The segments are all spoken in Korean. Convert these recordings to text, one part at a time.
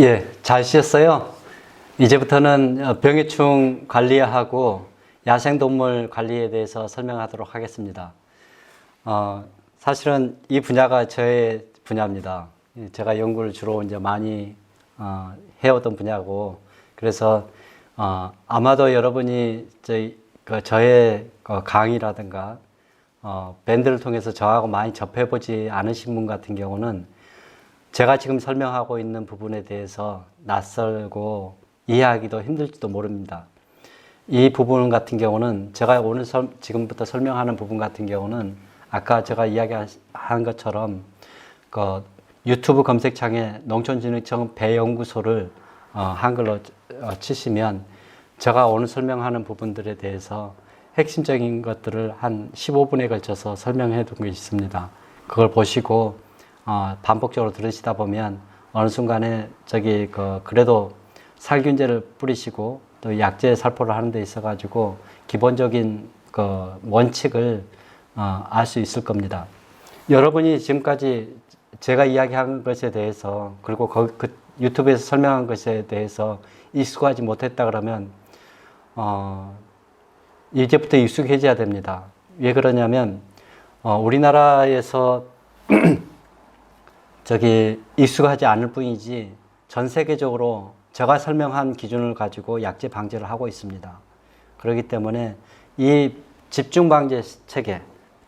예, 잘 쉬었어요. 이제부터는 병해충 관리하고 야생동물 관리에 대해서 설명하도록 하겠습니다. 사실은 이 분야가 저의 분야입니다. 제가 연구를 주로 이제 많이 해오던 분야고, 그래서 아마도 여러분이 저의 강의라든가 밴드를 통해서 저하고 많이 접해보지 않으신 분 같은 경우는 제가 지금 설명하고 있는 부분에 대해서 낯설고 이해하기도 힘들지도 모릅니다. 이 부분 같은 경우는 제가 오늘 지금부터 설명하는 부분 같은 경우는 아까 제가 이야기한 것처럼 그 유튜브 검색창에 농촌진흥청 배연구소를 한글로 치시면 제가 오늘 설명하는 부분들에 대해서 핵심적인 것들을 한 15분에 걸쳐서 설명해 둔 게 있습니다. 그걸 보시고 반복적으로 들으시다 보면 어느 순간에 그래도 살균제를 뿌리시고 또 약제 살포를 하는 데 있어 가지고 기본적인 그 원칙을 알 수 있을 겁니다. 여러분이 지금까지 제가 이야기한 것에 대해서 그리고 그 유튜브에서 설명한 것에 대해서 익숙하지 못했다 그러면 이제부터 익숙해져야 됩니다. 왜 그러냐면 우리나라에서 익숙하지 않을 뿐이지 전 세계적으로 제가 설명한 기준을 가지고 약제 방제를 하고 있습니다. 그렇기 때문에 이 집중 방제 체계,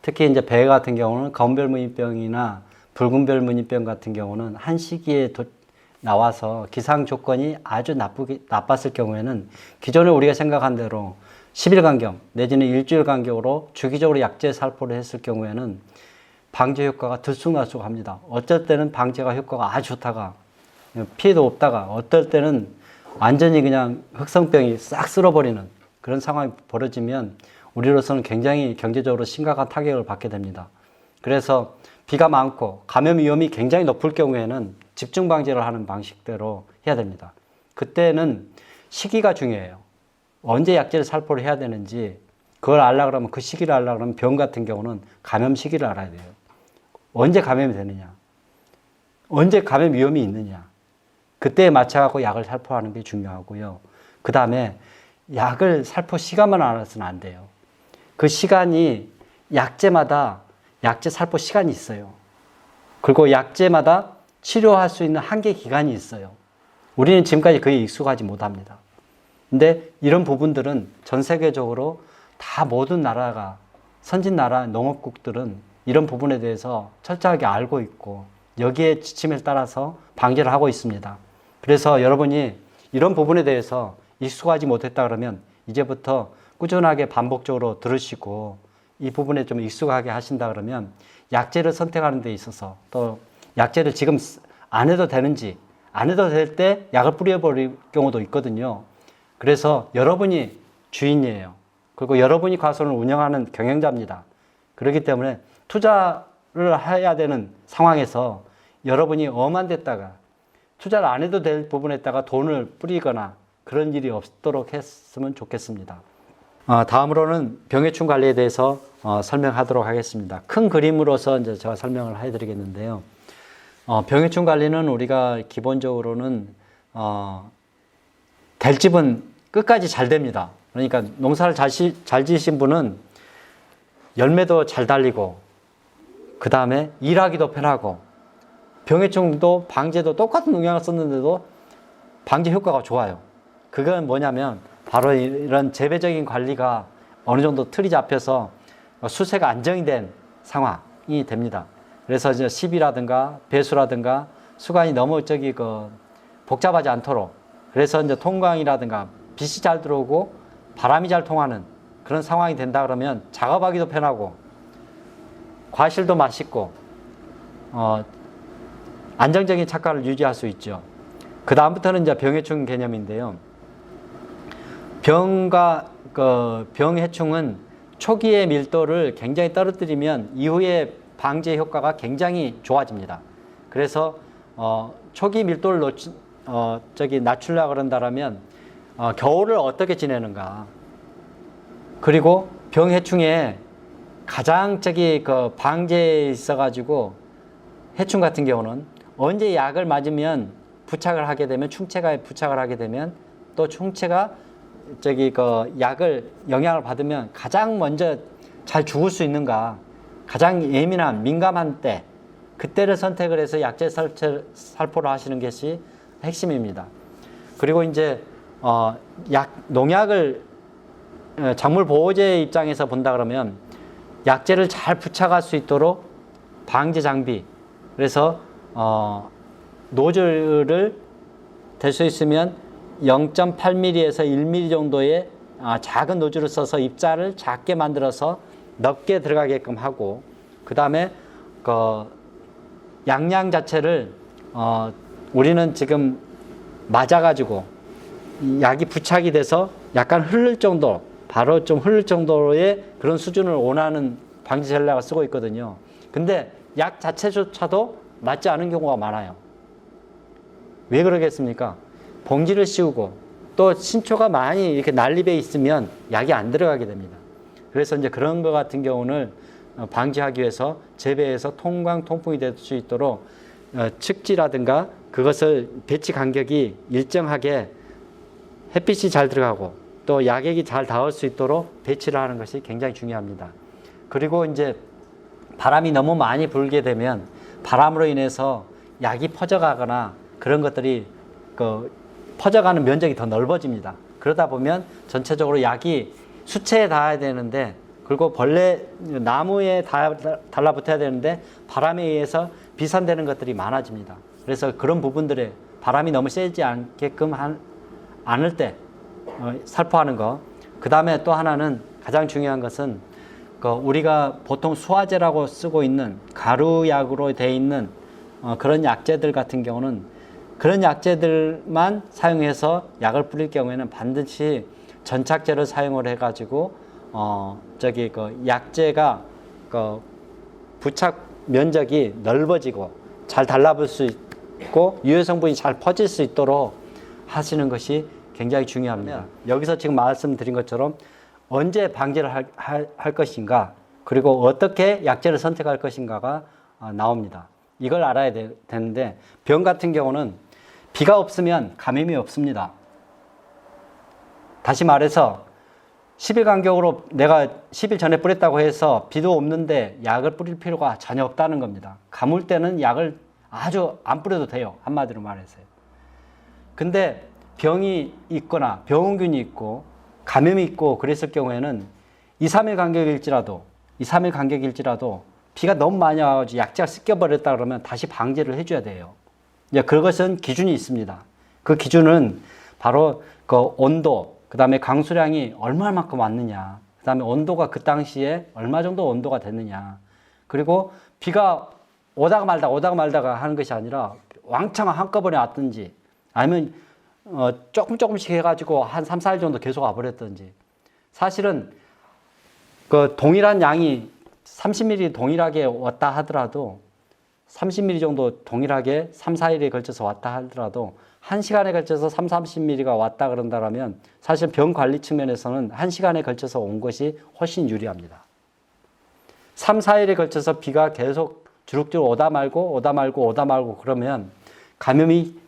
특히 이제 배 같은 경우는 검은별무늬병이나 붉은별무늬병 같은 경우는 한 시기에 나와서 기상 조건이 아주 나빴을 경우에는 기존에 우리가 생각한 대로 10일 간격 내지는 일주일 간격으로 주기적으로 약제 살포를 했을 경우에는 방제 효과가 들쑥날쑥합니다. 어쩔 때는 방제가 효과가 아주 좋다가 피해도 없다가 어떨 때는 완전히 그냥 흑성병이 싹 쓸어버리는 그런 상황이 벌어지면 우리로서는 굉장히 경제적으로 심각한 타격을 받게 됩니다. 그래서 비가 많고 감염 위험이 굉장히 높을 경우에는 집중 방제를 하는 방식대로 해야 됩니다. 그때는 시기가 중요해요. 언제 약제를 살포를 해야 되는지 그걸 알려고 그러면 그 시기를 알려고 그러면 병 같은 경우는 감염 시기를 알아야 돼요. 언제 감염이 되느냐, 언제 감염 위험이 있느냐, 그때에 맞춰갖고 약을 살포하는 게 중요하고요. 그 다음에 약을 살포 시간만 알아서는 안 돼요. 그 시간이 약제마다 약제 살포 시간이 있어요. 그리고 약제마다 치료할 수 있는 한계 기간이 있어요. 우리는 지금까지 그에 익숙하지 못합니다. 근데 이런 부분들은 전 세계적으로 다 모든 나라가 선진 나라 농업국들은 이런 부분에 대해서 철저하게 알고 있고 여기에 지침에 따라서 방제를 하고 있습니다. 그래서 여러분이 이런 부분에 대해서 익숙하지 못했다 그러면 이제부터 꾸준하게 반복적으로 들으시고 이 부분에 좀 익숙하게 하신다 그러면 약제를 선택하는 데 있어서 또 약제를 지금 안 해도 되는지 안 해도 될 때 약을 뿌려버릴 경우도 있거든요. 그래서 여러분이 주인이에요. 그리고 여러분이 과수원을 운영하는 경영자입니다. 그렇기 때문에 투자를 해야 되는 상황에서 여러분이 엄한 데다가 투자를 안 해도 될 부분에다가 돈을 뿌리거나 그런 일이 없도록 했으면 좋겠습니다. 다음으로는 병해충 관리에 대해서 설명하도록 하겠습니다. 큰 그림으로서 이제 제가 설명을 해드리겠는데요. 병해충 관리는 우리가 기본적으로는 될 집은 끝까지 잘 됩니다. 그러니까 농사를 잘 지으신 분은 열매도 잘 달리고 그 다음에 일하기도 편하고 병해충도 방제도 똑같은 농약을 썼는데도 방제 효과가 좋아요. 그건 뭐냐면 바로 이런 재배적인 관리가 어느 정도 틀이 잡혀서 수세가 안정이 된 상황이 됩니다. 그래서 이제 시비라든가 배수라든가 수관이 너무 복잡하지 않도록 그래서 이제 통광이라든가 빛이 잘 들어오고 바람이 잘 통하는 그런 상황이 된다 그러면 작업하기도 편하고 과실도 맛있고 안정적인 착과를 유지할 수 있죠. 그 다음부터는 이제 병해충 개념인데요. 병해충은 초기의 밀도를 굉장히 떨어뜨리면 이후에 방제 효과가 굉장히 좋아집니다. 그래서 초기 밀도를 낮추려고 그런다면 겨울을 어떻게 지내는가, 그리고 병해충에 가장 방제에 있어가지고 해충 같은 경우는 언제 약을 맞으면 부착을 하게 되면 충체가 부착을 하게 되면 또 충체가 저기 그 약을 영향을 받으면 가장 먼저 잘 죽을 수 있는가 가장 예민한 민감한 때 그때를 선택을 해서 약제 살포를 하시는 것이 핵심입니다. 그리고 이제 농약을 작물 보호제 입장에서 본다 그러면 약제를 잘 부착할 수 있도록 방제 장비 그래서 노즐을 될 수 있으면 0.8mm에서 1mm 정도의 작은 노즐을 써서 입자를 작게 만들어서 넓게 들어가게끔 하고 그 다음에 그 양양 자체를 우리는 지금 맞아가지고 약이 부착이 돼서 약간 흐를 정도 바로 좀 흐를 정도의 그런 수준을 원하는 방지 전략을 쓰고 있거든요. 근데 약 자체조차도 맞지 않은 경우가 많아요. 왜 그러겠습니까? 봉지를 씌우고 또 신초가 많이 이렇게 난립해 있으면 약이 안 들어가게 됩니다. 그래서 이제 그런 것 같은 경우는 방지하기 위해서 재배에서 통풍이 될 수 있도록 측지라든가 그것을 배치 간격이 일정하게 햇빛이 잘 들어가고 또 약액이 잘 닿을 수 있도록 배치를 하는 것이 굉장히 중요합니다. 그리고 이제 바람이 너무 많이 불게 되면 바람으로 인해서 약이 퍼져가거나 그런 것들이 퍼져가는 면적이 더 넓어집니다. 그러다 보면 전체적으로 약이 수체에 닿아야 되는데 그리고 나무에 달라붙어야 되는데 바람에 의해서 비산되는 것들이 많아집니다. 그래서 그런 부분들에 바람이 너무 세지 않게끔 않을 때 살포하는 거. 그 다음에 또 하나는 가장 중요한 것은 우리가 보통 수화제라고 쓰고 있는 가루약으로 되어 있는 그런 약재들 같은 경우는 그런 약재들만 사용해서 약을 뿌릴 경우에는 반드시 전착제를 사용을 해가지고 약재가 부착 면적이 넓어지고 잘 달라붙을 수 있고 유해 성분이 잘 퍼질 수 있도록 하시는 것이 굉장히 중요합니다. 여기서 지금 말씀드린 것처럼 언제 방제를 할 것인가 그리고 어떻게 약재를 선택할 것인가가 나옵니다. 이걸 알아야 되는데 병 같은 경우는 비가 없으면 감염이 없습니다. 다시 말해서 10일 간격으로 내가 10일 전에 뿌렸다고 해서 비도 없는데 약을 뿌릴 필요가 전혀 없다는 겁니다. 가물 때는 약을 아주 안 뿌려도 돼요. 한마디로 말해서요. 근데 병이 있거나 병원균이 있고 감염이 있고 그랬을 경우에는 2, 3일 간격일지라도 비가 너무 많이 와가지고 약재가 씻겨버렸다 그러면 다시 방제를 해줘야 돼요. 그것은 기준이 있습니다. 그 기준은 바로 그 온도, 그 다음에 강수량이 얼마만큼 왔느냐, 그 다음에 온도가 그 당시에 얼마 정도 온도가 됐느냐, 그리고 비가 오다가 말다가 하는 것이 아니라 왕창 한꺼번에 왔든지 아니면 조금씩 해가지고 한 3, 4일 정도 계속 와버렸든지 사실은 그 동일한 양이 30mm 동일하게 왔다 하더라도 30mm 정도 동일하게 3, 4일에 걸쳐서 왔다 하더라도 1시간에 걸쳐서 30mm가 왔다 그런다면 사실 병 관리 측면에서는 1시간에 걸쳐서 온 것이 훨씬 유리합니다. 3, 4일에 걸쳐서 비가 계속 주룩주룩 오다 말고 그러면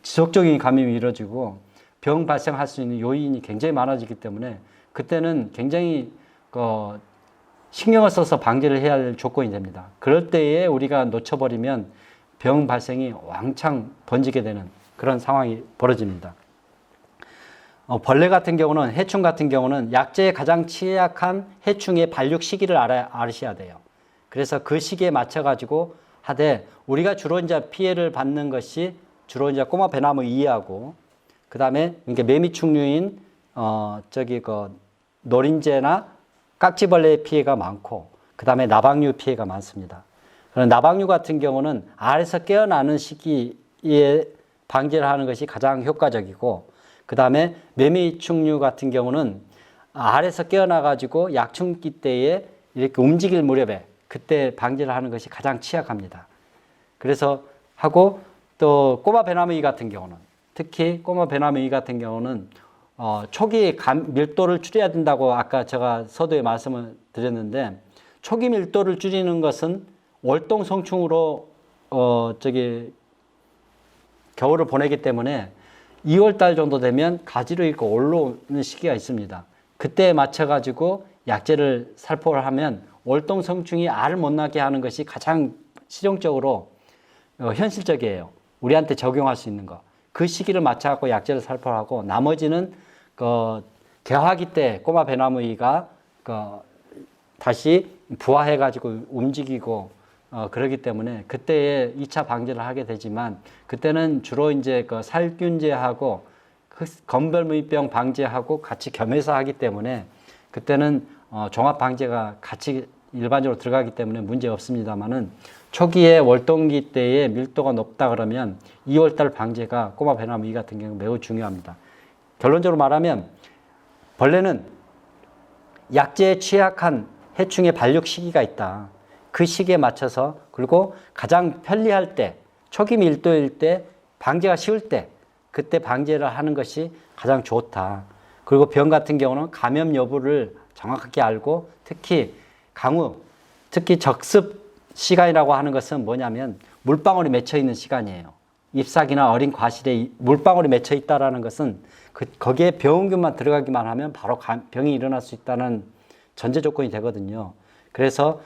지속적인 감염이 이루어지고 병 발생할 수 있는 요인이 굉장히 많아지기 때문에 그때는 굉장히 신경을 써서 방지를 해야 할 조건이 됩니다. 그럴 때에 우리가 놓쳐버리면 병 발생이 왕창 번지게 되는 그런 상황이 벌어집니다. 벌레 같은 경우는, 해충 같은 경우는 약재에 가장 취약한 해충의 발육 시기를 아셔야 돼요. 그래서 그 시기에 맞춰가지고 하되 우리가 주로 이제 피해를 받는 것이 주로 이제 꼬마 배나무 이하고 그 다음에 이게 매미충류인 노린재나 깍지벌레의 피해가 많고 그 다음에 나방류 피해가 많습니다. 그런 나방류 같은 경우는 알에서 깨어나는 시기에 방제를 하는 것이 가장 효과적이고 그 다음에 매미충류 같은 경우는 알에서 깨어나 가지고 약충기 때에 이렇게 움직일 무렵에 그때 방제를 하는 것이 가장 취약합니다. 그래서 하고 또 꼬마 배나무이 같은 경우는 특히 꼬마 배나무이 같은 경우는 초기 밀도를 줄여야 된다고 아까 제가 서두에 말씀을 드렸는데 초기 밀도를 줄이는 것은 월동 성충으로 겨울을 보내기 때문에 2월 달 정도 되면 가지로 익고 올라오는 시기가 있습니다. 그때에 맞춰 가지고 약재를 살포를 하면 월동 성충이 알을 못 낳게 하는 것이 가장 실용적으로 현실적이에요. 우리한테 적용할 수 있는 거. 그 시기를 맞춰 갖고 약재를 살포를 하고 나머지는 개화기 때 꼬마 배나무이가 다시 부화해 가지고 움직이고 그러기 때문에 그때에 2차 방제를 하게 되지만 그때는 주로 이제 살균제하고 건별무의병 방제하고 같이 겸해서 하기 때문에 그때는 종합 방제가 같이 일반적으로 들어가기 때문에 문제 없습니다만은 초기에 월동기 때에 밀도가 높다 그러면 2월달 방제가 꼬마 배나무 이 같은 경우 매우 중요합니다. 결론적으로 말하면 벌레는 약재에 취약한 해충의 발육 시기가 있다. 그 시기에 맞춰서 그리고 가장 편리할 때 초기 밀도일 때 방제가 쉬울 때 그때 방제를 하는 것이 가장 좋다. 그리고 병 같은 경우는 감염 여부를 정확하게 알고 특히 강우, 특히 적습 시간이라고 하는 것은 뭐냐면 물방울이 맺혀 있는 시간이에요. 잎사귀나 어린 과실에 물방울이 맺혀 있다라는 것은 거기에 병원균만 들어가기만 하면 바로 병이 일어날 수 있다는 전제 조건이 되거든요. 그래서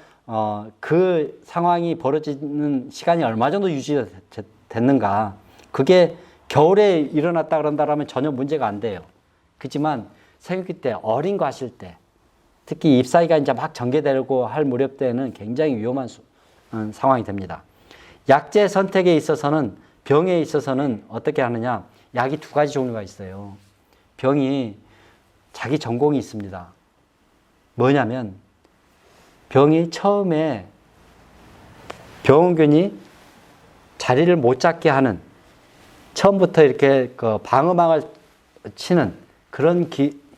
그 상황이 벌어지는 시간이 얼마 정도 유지됐는가. 그게 겨울에 일어났다 그런다면 전혀 문제가 안 돼요. 그렇지만 생육기 때 어린 과실 때 특히 잎사귀가 이제 막 전개되고 할 무렵 때는 굉장히 위험한 상황이 됩니다. 약재 선택에 있어서는 병에 있어서는 어떻게 하느냐. 약이 두 가지 종류가 있어요. 병이 자기 전공이 있습니다. 뭐냐면 병이 처음에 병원균이 자리를 못 잡게 하는 처음부터 이렇게 방어막을 치는 그런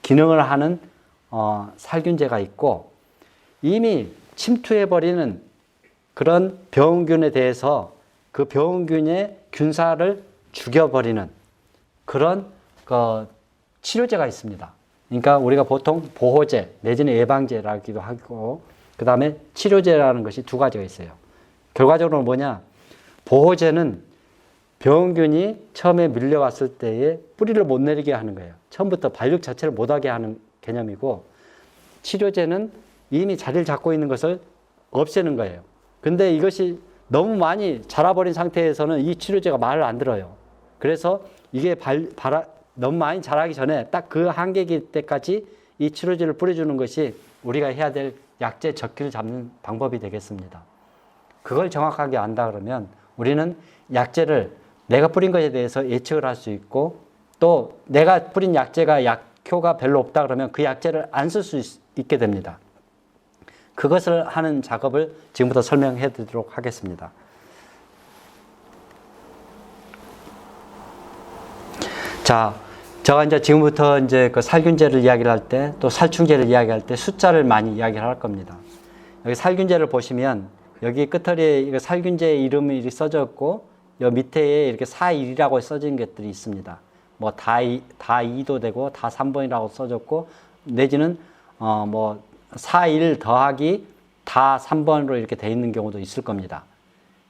기능을 하는 살균제가 있고 이미 침투해버리는 그런 병원균에 대해서 그 병원균의 균사를 죽여버리는 그런 치료제가 있습니다. 그러니까 우리가 보통 보호제 내지는 예방제라기도 하고 그 다음에 치료제라는 것이 두 가지가 있어요. 결과적으로 뭐냐? 보호제는 병원균이 처음에 밀려왔을 때에 뿌리를 못 내리게 하는 거예요. 처음부터 발육 자체를 못하게 하는 개념이고 치료제는 이미 자리를 잡고 있는 것을 없애는 거예요. 근데 이것이 너무 많이 자라버린 상태에서는 이 치료제가 말을 안 들어요. 그래서 이게 너무 많이 자라기 전에 딱 그 한계기 때까지 이 치료제를 뿌려주는 것이 우리가 해야 될 약재 적기를 잡는 방법이 되겠습니다. 그걸 정확하게 안다 그러면 우리는 약재를 내가 뿌린 것에 대해서 예측을 할 수 있고 또 내가 뿌린 약재가 약효가 별로 없다 그러면 그 약재를 안 쓸 수 있게 됩니다. 그것을 하는 작업을 지금부터 설명해 드리도록 하겠습니다. 자, 제가 이제 지금부터 이제 그 살균제를 이야기를 할 때 또 살충제를 이야기할 때 숫자를 많이 이야기를 할 겁니다. 여기 살균제를 보시면 여기 끝털이에 이거 살균제 이름이 써졌고 여 밑에 이렇게 4일이라고 써진 것들이 있습니다. 뭐 다 2도 되고 다 3번이라고 써졌고 내지는 뭐 4일 더하기 다 3번으로 이렇게 돼 있는 경우도 있을 겁니다.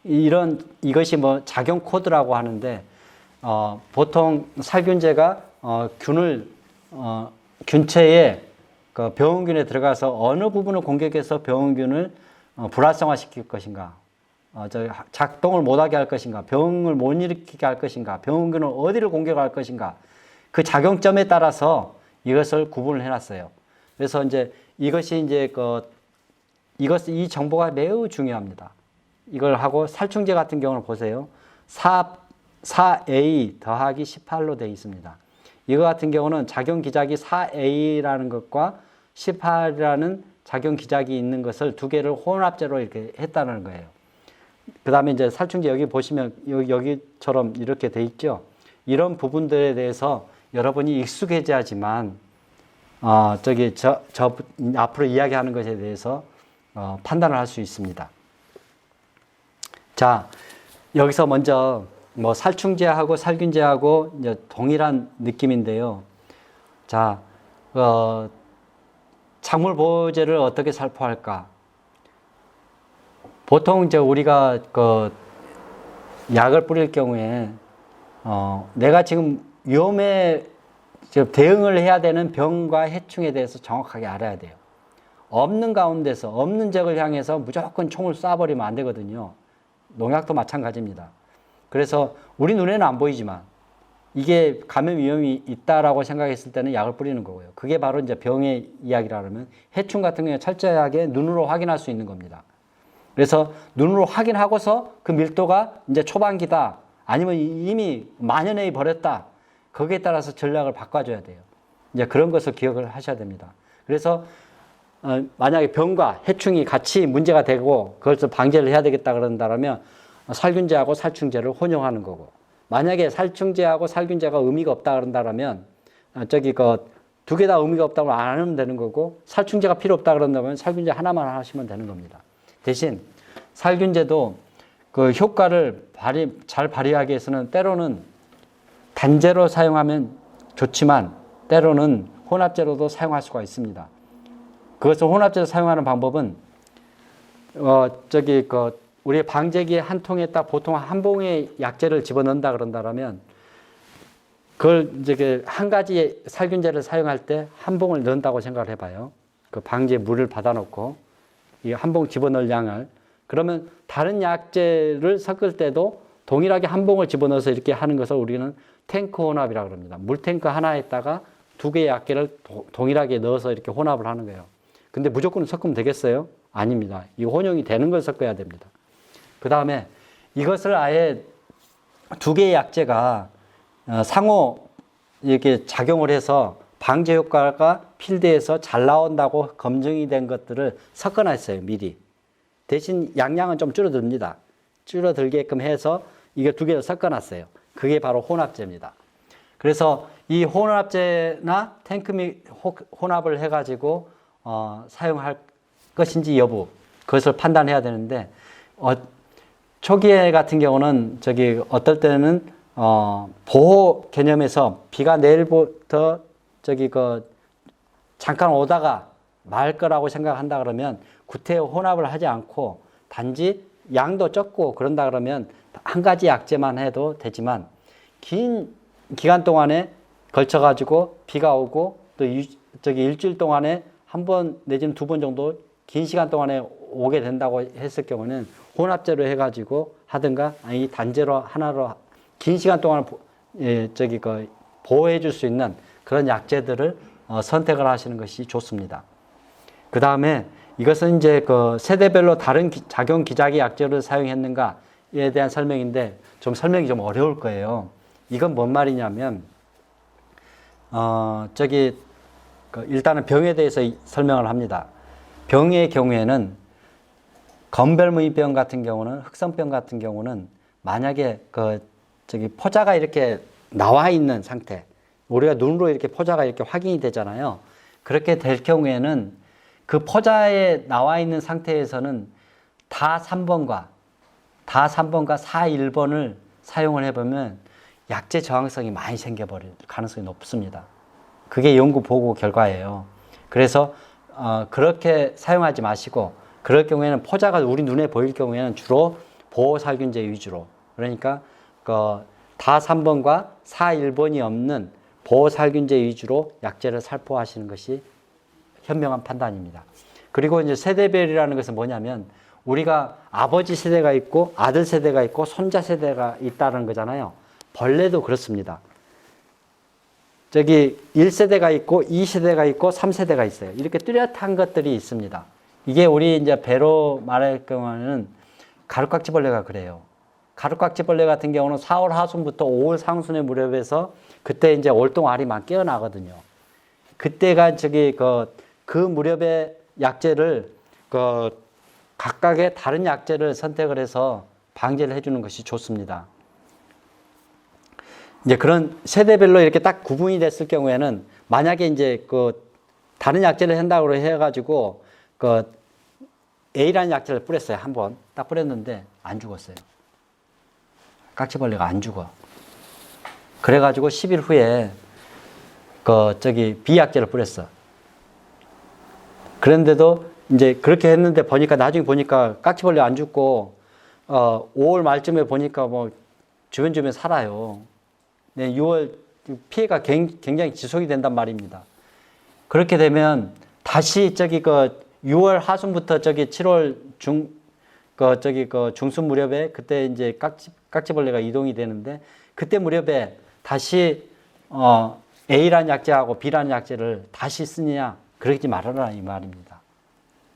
이것이 뭐 작용 코드라고 하는데 보통 살균제가 균체에 그 병원균에 들어가서 어느 부분을 공격해서 병원균을 불활성화시킬 것인가, 작동을 못하게 할 것인가, 병을 못 일으키게 할 것인가, 병원균을 어디를 공격할 것인가, 그 작용점에 따라서 이것을 구분을 해놨어요. 그래서 이제 이것이 이제 이 정보가 매우 중요합니다. 이걸 하고 살충제 같은 경우를 보세요. 4A 더하기 18로 되어 있습니다. 이거 같은 경우는 작용 기작이 4A라는 것과 18이라는 작용 기작이 있는 것을 두 개를 혼합제로 이렇게 했다는 거예요. 그 다음에 이제 살충제 여기 보시면 여기처럼 이렇게 돼 있죠. 이런 부분들에 대해서 여러분이 익숙해져야지만 앞으로 이야기하는 것에 대해서 판단을 할 수 있습니다. 자, 여기서 먼저 뭐 살충제하고 살균제하고 이제 동일한 느낌인데요. 자, 작물 보호제를 어떻게 살포할까? 보통 이제 우리가 약을 뿌릴 경우에 내가 지금 위험에 대응을 해야 되는 병과 해충에 대해서 정확하게 알아야 돼요. 없는 가운데서 없는 적을 향해서 무조건 총을 쏴버리면 안 되거든요. 농약도 마찬가지입니다. 그래서 우리 눈에는 안 보이지만 이게 감염 위험이 있다라고 생각했을 때는 약을 뿌리는 거고요. 그게 바로 이제 병의 이야기라 그러면 해충 같은 경우에 철저하게 눈으로 확인할 수 있는 겁니다. 그래서 눈으로 확인하고서 그 밀도가 이제 초반기다 아니면 이미 만연해 버렸다. 거기에 따라서 전략을 바꿔줘야 돼요. 이제 그런 것을 기억을 하셔야 됩니다. 그래서 만약에 병과 해충이 같이 문제가 되고 그것을 방제를 해야 되겠다 그런다면 살균제하고 살충제를 혼용하는 거고, 만약에 살충제하고 살균제가 의미가 없다 그런다면 두 개 다 의미가 없다고 안 하면 되는 거고, 살충제가 필요 없다 그런다면 살균제 하나만 하시면 되는 겁니다. 대신 살균제도 그 효과를 잘 발휘하기 위해서는 때로는 단제로 사용하면 좋지만 때로는 혼합제로도 사용할 수가 있습니다. 그것을 혼합제로 사용하는 방법은 우리 방제기 한 통에다 보통 한 봉의 약재를 집어넣는다 그런다면 그걸 이제 한 가지 살균제를 사용할 때 한 봉을 넣는다고 생각을 해봐요. 그 방제 물을 받아놓고 이 한 봉 집어넣을 양을, 그러면 다른 약재를 섞을 때도 동일하게 한 봉을 집어넣어서 이렇게 하는 것을 우리는 탱크 혼합이라고 합니다. 물탱크 하나에다가 두 개의 약재를 동일하게 넣어서 이렇게 혼합을 하는 거예요. 근데 무조건 섞으면 되겠어요? 아닙니다. 이 혼용이 되는 걸 섞어야 됩니다. 그 다음에 이것을 아예 두 개의 약재가 상호 이렇게 작용을 해서 방제 효과가 필드에서 잘 나온다고 검증이 된 것들을 섞어놨어요, 미리. 대신 양량은 좀 줄어듭니다. 줄어들게끔 해서 이게 두 개를 섞어놨어요. 그게 바로 혼합제입니다. 그래서 이 혼합제나 탱크 및 혼합을 해가지고 사용할 것인지 여부, 그것을 판단해야 되는데, 초기에 같은 경우는 어떨 때는 보호 개념에서 비가 내일부터 잠깐 오다가 말 거라고 생각한다 그러면 구태 혼합을 하지 않고 단지 양도 적고 그런다 그러면 한 가지 약재만 해도 되지만, 긴 기간 동안에 걸쳐 가지고 비가 오고 또 일주일 동안에 한 번 내지는 두 번 정도 긴 시간 동안에 오게 된다고 했을 경우는 혼합제로 해가지고 하든가, 아니 단제로 하나로 긴 시간 동안 보호해 줄 수 있는 그런 약재들을 선택을 하시는 것이 좋습니다. 그 다음에 이것은 이제 그 세대별로 다른 작용 기작의 약재를 사용했는가에 대한 설명인데, 좀 설명이 좀 어려울 거예요. 이건 뭔 말이냐면, 일단은 병에 대해서 설명을 합니다. 병의 경우에는 건별무의병 같은 경우는, 흑성병 같은 경우는 만약에 포자가 이렇게 나와 있는 상태, 우리가 눈으로 이렇게 포자가 이렇게 확인이 되잖아요. 그렇게 될 경우에는 그 포자에 나와 있는 상태에서는 다 3번과 다 1번을 사용을 해보면 약재 저항성이 많이 생겨버릴 가능성이 높습니다. 그게 연구 보고 결과예요. 그래서 그렇게 사용하지 마시고, 그럴 경우에는 포자가 우리 눈에 보일 경우에는 주로 보호살균제 위주로, 그러니까 다 3번과 1번이 없는 보호살균제 위주로 약재를 살포하시는 것이 현명한 판단입니다. 그리고 이제 세대별이라는 것은 뭐냐면, 우리가 아버지 세대가 있고 아들 세대가 있고 손자 세대가 있다는 거잖아요. 벌레도 그렇습니다. 1세대가 있고 2세대가 있고 3세대가 있어요. 이렇게 뚜렷한 것들이 있습니다. 이게 우리 이제 배로 말할 경우에는 가루깍지벌레가 그래요. 가루깍지벌레 같은 경우는 4월 하순부터 5월 상순의 무렵에서 그때 이제 올동알이 깨어나거든요. 그때가 그 무렵에 약재를 각각의 다른 약재를 선택을 해서 방제를 해주는 것이 좋습니다. 이제 그런 세대별로 이렇게 딱 구분이 됐을 경우에는, 만약에 이제 다른 약재를 한다고 해가지고 A라는 약재를 뿌렸어요. 한번 딱 뿌렸는데 안 죽었어요. 깍지벌레가 안 죽어. 그래가지고 10일 후에 B 약재를 뿌렸어. 그런데도 이제 그렇게 했는데 나중에 보니까 깍지벌레 안 죽고 5월 말쯤에 보니까 뭐 주변 살아요. 네, 6월 피해가 굉장히 지속이 된단 말입니다. 그렇게 되면 다시 저기 그 6월 하순부터 저기 7월 중순 무렵에 그때 이제 깍지벌레가 이동이 되는데 그때 무렵에 다시 A라는 약제하고 B라는 약제를 다시 쓰느냐 그러지 말아라 이 말입니다.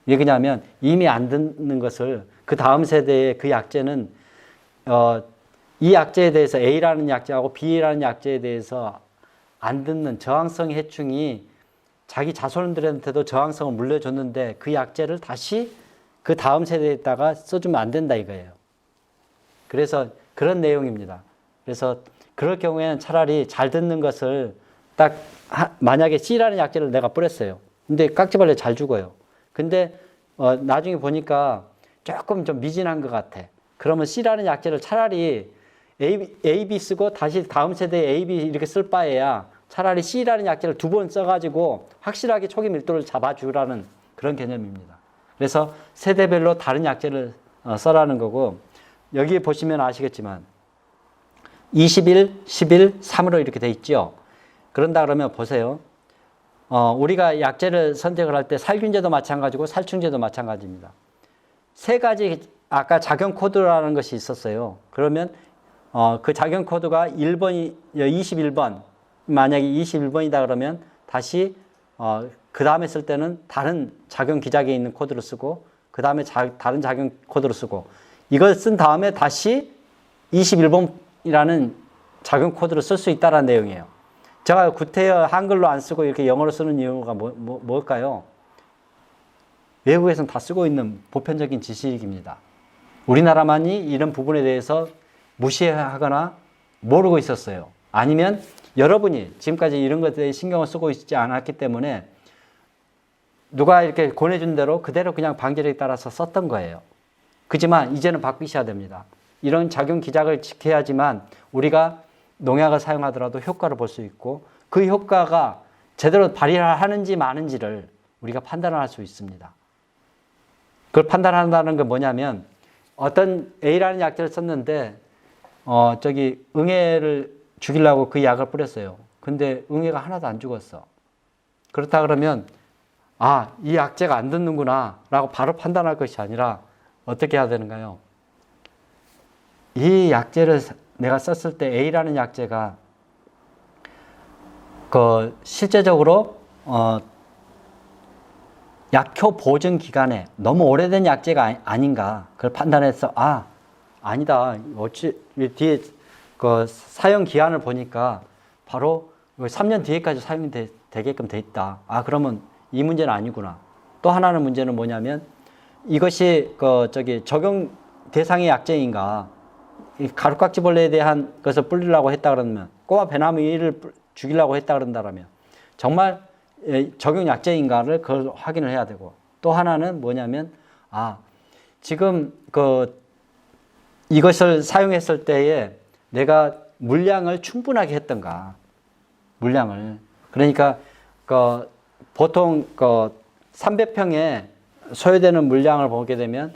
왜 그러냐면 이미 안 듣는 것을 그 다음 세대의 그 약제는 이 약제에 대해서 A라는 약제하고 B라는 약제에 대해서 안 듣는 저항성 해충이 자기 자손들한테도 저항성을 물려줬는데 그 약제를 다시 그 다음 세대에다가 써주면 안 된다 이거예요. 그래서 그런 내용입니다. 그래서 그럴 경우에는 차라리 잘 듣는 것을 딱 만약에 C라는 약제를 내가 뿌렸어요. 근데 깍지벌레 잘 죽어요. 근데 나중에 보니까 조금 좀 미진한 것 같아. 그러면 C라는 약제를 차라리 A, B 쓰고 다시 다음 세대에 A, B 이렇게 쓸 바에야 차라리 C라는 약제를 2번 써가지고 확실하게 초기 밀도를 잡아주라는 그런 개념입니다. 그래서 세대별로 다른 약제를 써라는 거고 여기 보시면 아시겠지만 21, 11, 3으로 이렇게 돼 있죠. 그런다 그러면 보세요. 우리가 약제를 선택을 할 때 살균제도 마찬가지고 살충제도 마찬가지입니다. 세 가지 아까 작용 코드라는 것이 있었어요. 그러면 그 작용 코드가 1번이 21번 만약에 21번이다 그러면 다시 그 다음에 쓸 때는 다른 작용 기작에 있는 코드를 쓰고 그 다음에 다른 작용 코드를 쓰고 이걸 쓴 다음에 다시 21번이라는 작용 코드를 쓸 수 있다는 내용이에요. 제가 구태여 한글로 안 쓰고 이렇게 영어로 쓰는 이유가 뭘까요? 외국에서는 다 쓰고 있는 보편적인 지식입니다. 우리나라만이 이런 부분에 대해서 무시하거나 모르고 있었어요. 아니면 여러분이 지금까지 이런 것에 대해 신경을 쓰고 있지 않았기 때문에 누가 이렇게 권해준 대로 그대로 그냥 방제력에 따라서 썼던 거예요. 그렇지만 이제는 바뀌셔야 됩니다. 이런 작용 기작을 지켜야지만 우리가 농약을 사용하더라도 효과를 볼 수 있고 그 효과가 제대로 발휘하는지 마는지를 우리가 판단을 할 수 있습니다. 그걸 판단한다는 건 뭐냐면 어떤 A라는 약제를 썼는데 응애를 죽이려고 그 약을 뿌렸어요. 근데 응애가 하나도 안 죽었어. 그렇다 그러면 이 약제가 안 듣는구나 라고 바로 판단할 것이 아니라 어떻게 해야 되는가요? 이 약제를 내가 썼을 때 A라는 약제가 실제적으로 약효 보증 기간에 너무 오래된 약제가 아닌가 그걸 판단해서 아니다. 뒤에 사용 기한을 보니까 바로 3년 뒤에까지 사용이 되게끔 돼 있다. 그러면 이 문제는 아니구나. 또 하나는 문제는 뭐냐면 이것이 적용 대상의 약제인가? 가루깍지벌레에 대한 것을 뿌리려고 했다 그러면 꼬마 배나무 이를 죽이려고 했다 그런다면 정말 적용 약제인가를 그걸 확인을 해야 되고 또 하나는 뭐냐면 지금 이것을 사용했을 때에 내가 물량을 충분하게 했던가 물량을 그러니까 보통 300평에 소요되는 물량을 보게 되면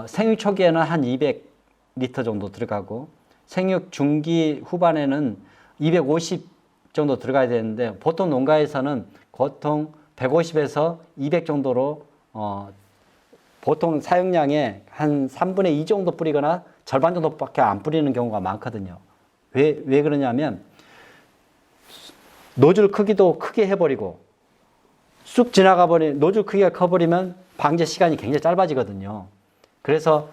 생육 초기에는 한 200리터 정도 들어가고 생육 중기 후반에는 250 정도 들어가야 되는데 보통 농가에서는 보통 150에서 200 정도로 보통 사용량의 한 3분의 2 정도 뿌리거나 절반 정도밖에 안 뿌리는 경우가 많거든요. 왜 그러냐면 노즐 크기도 크게 해버리고 쑥 지나가 버린 노즐 크기가 커버리면 방제 시간이 굉장히 짧아지거든요. 그래서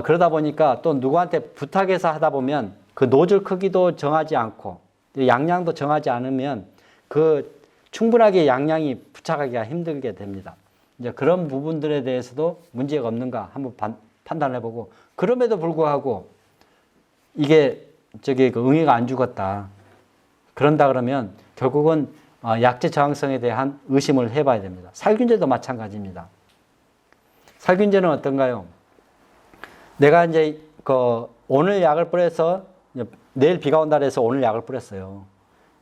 그러다 보니까 또 누구한테 부탁해서 하다 보면 그 노즐 크기도 정하지 않고 양량도 정하지 않으면 충분하게 양량이 부착하기가 힘들게 됩니다. 이제 그런 부분들에 대해서도 문제가 없는가 한번 판단해보고 그럼에도 불구하고 이게 응애가 안 죽었다. 그런다 그러면 결국은 약제 저항성에 대한 의심을 해봐야 됩니다. 살균제도 마찬가지입니다. 살균제는 어떤가요? 내가 이제 오늘 약을 뿌려서 내일 비가 온다 해서 오늘 약을 뿌렸어요.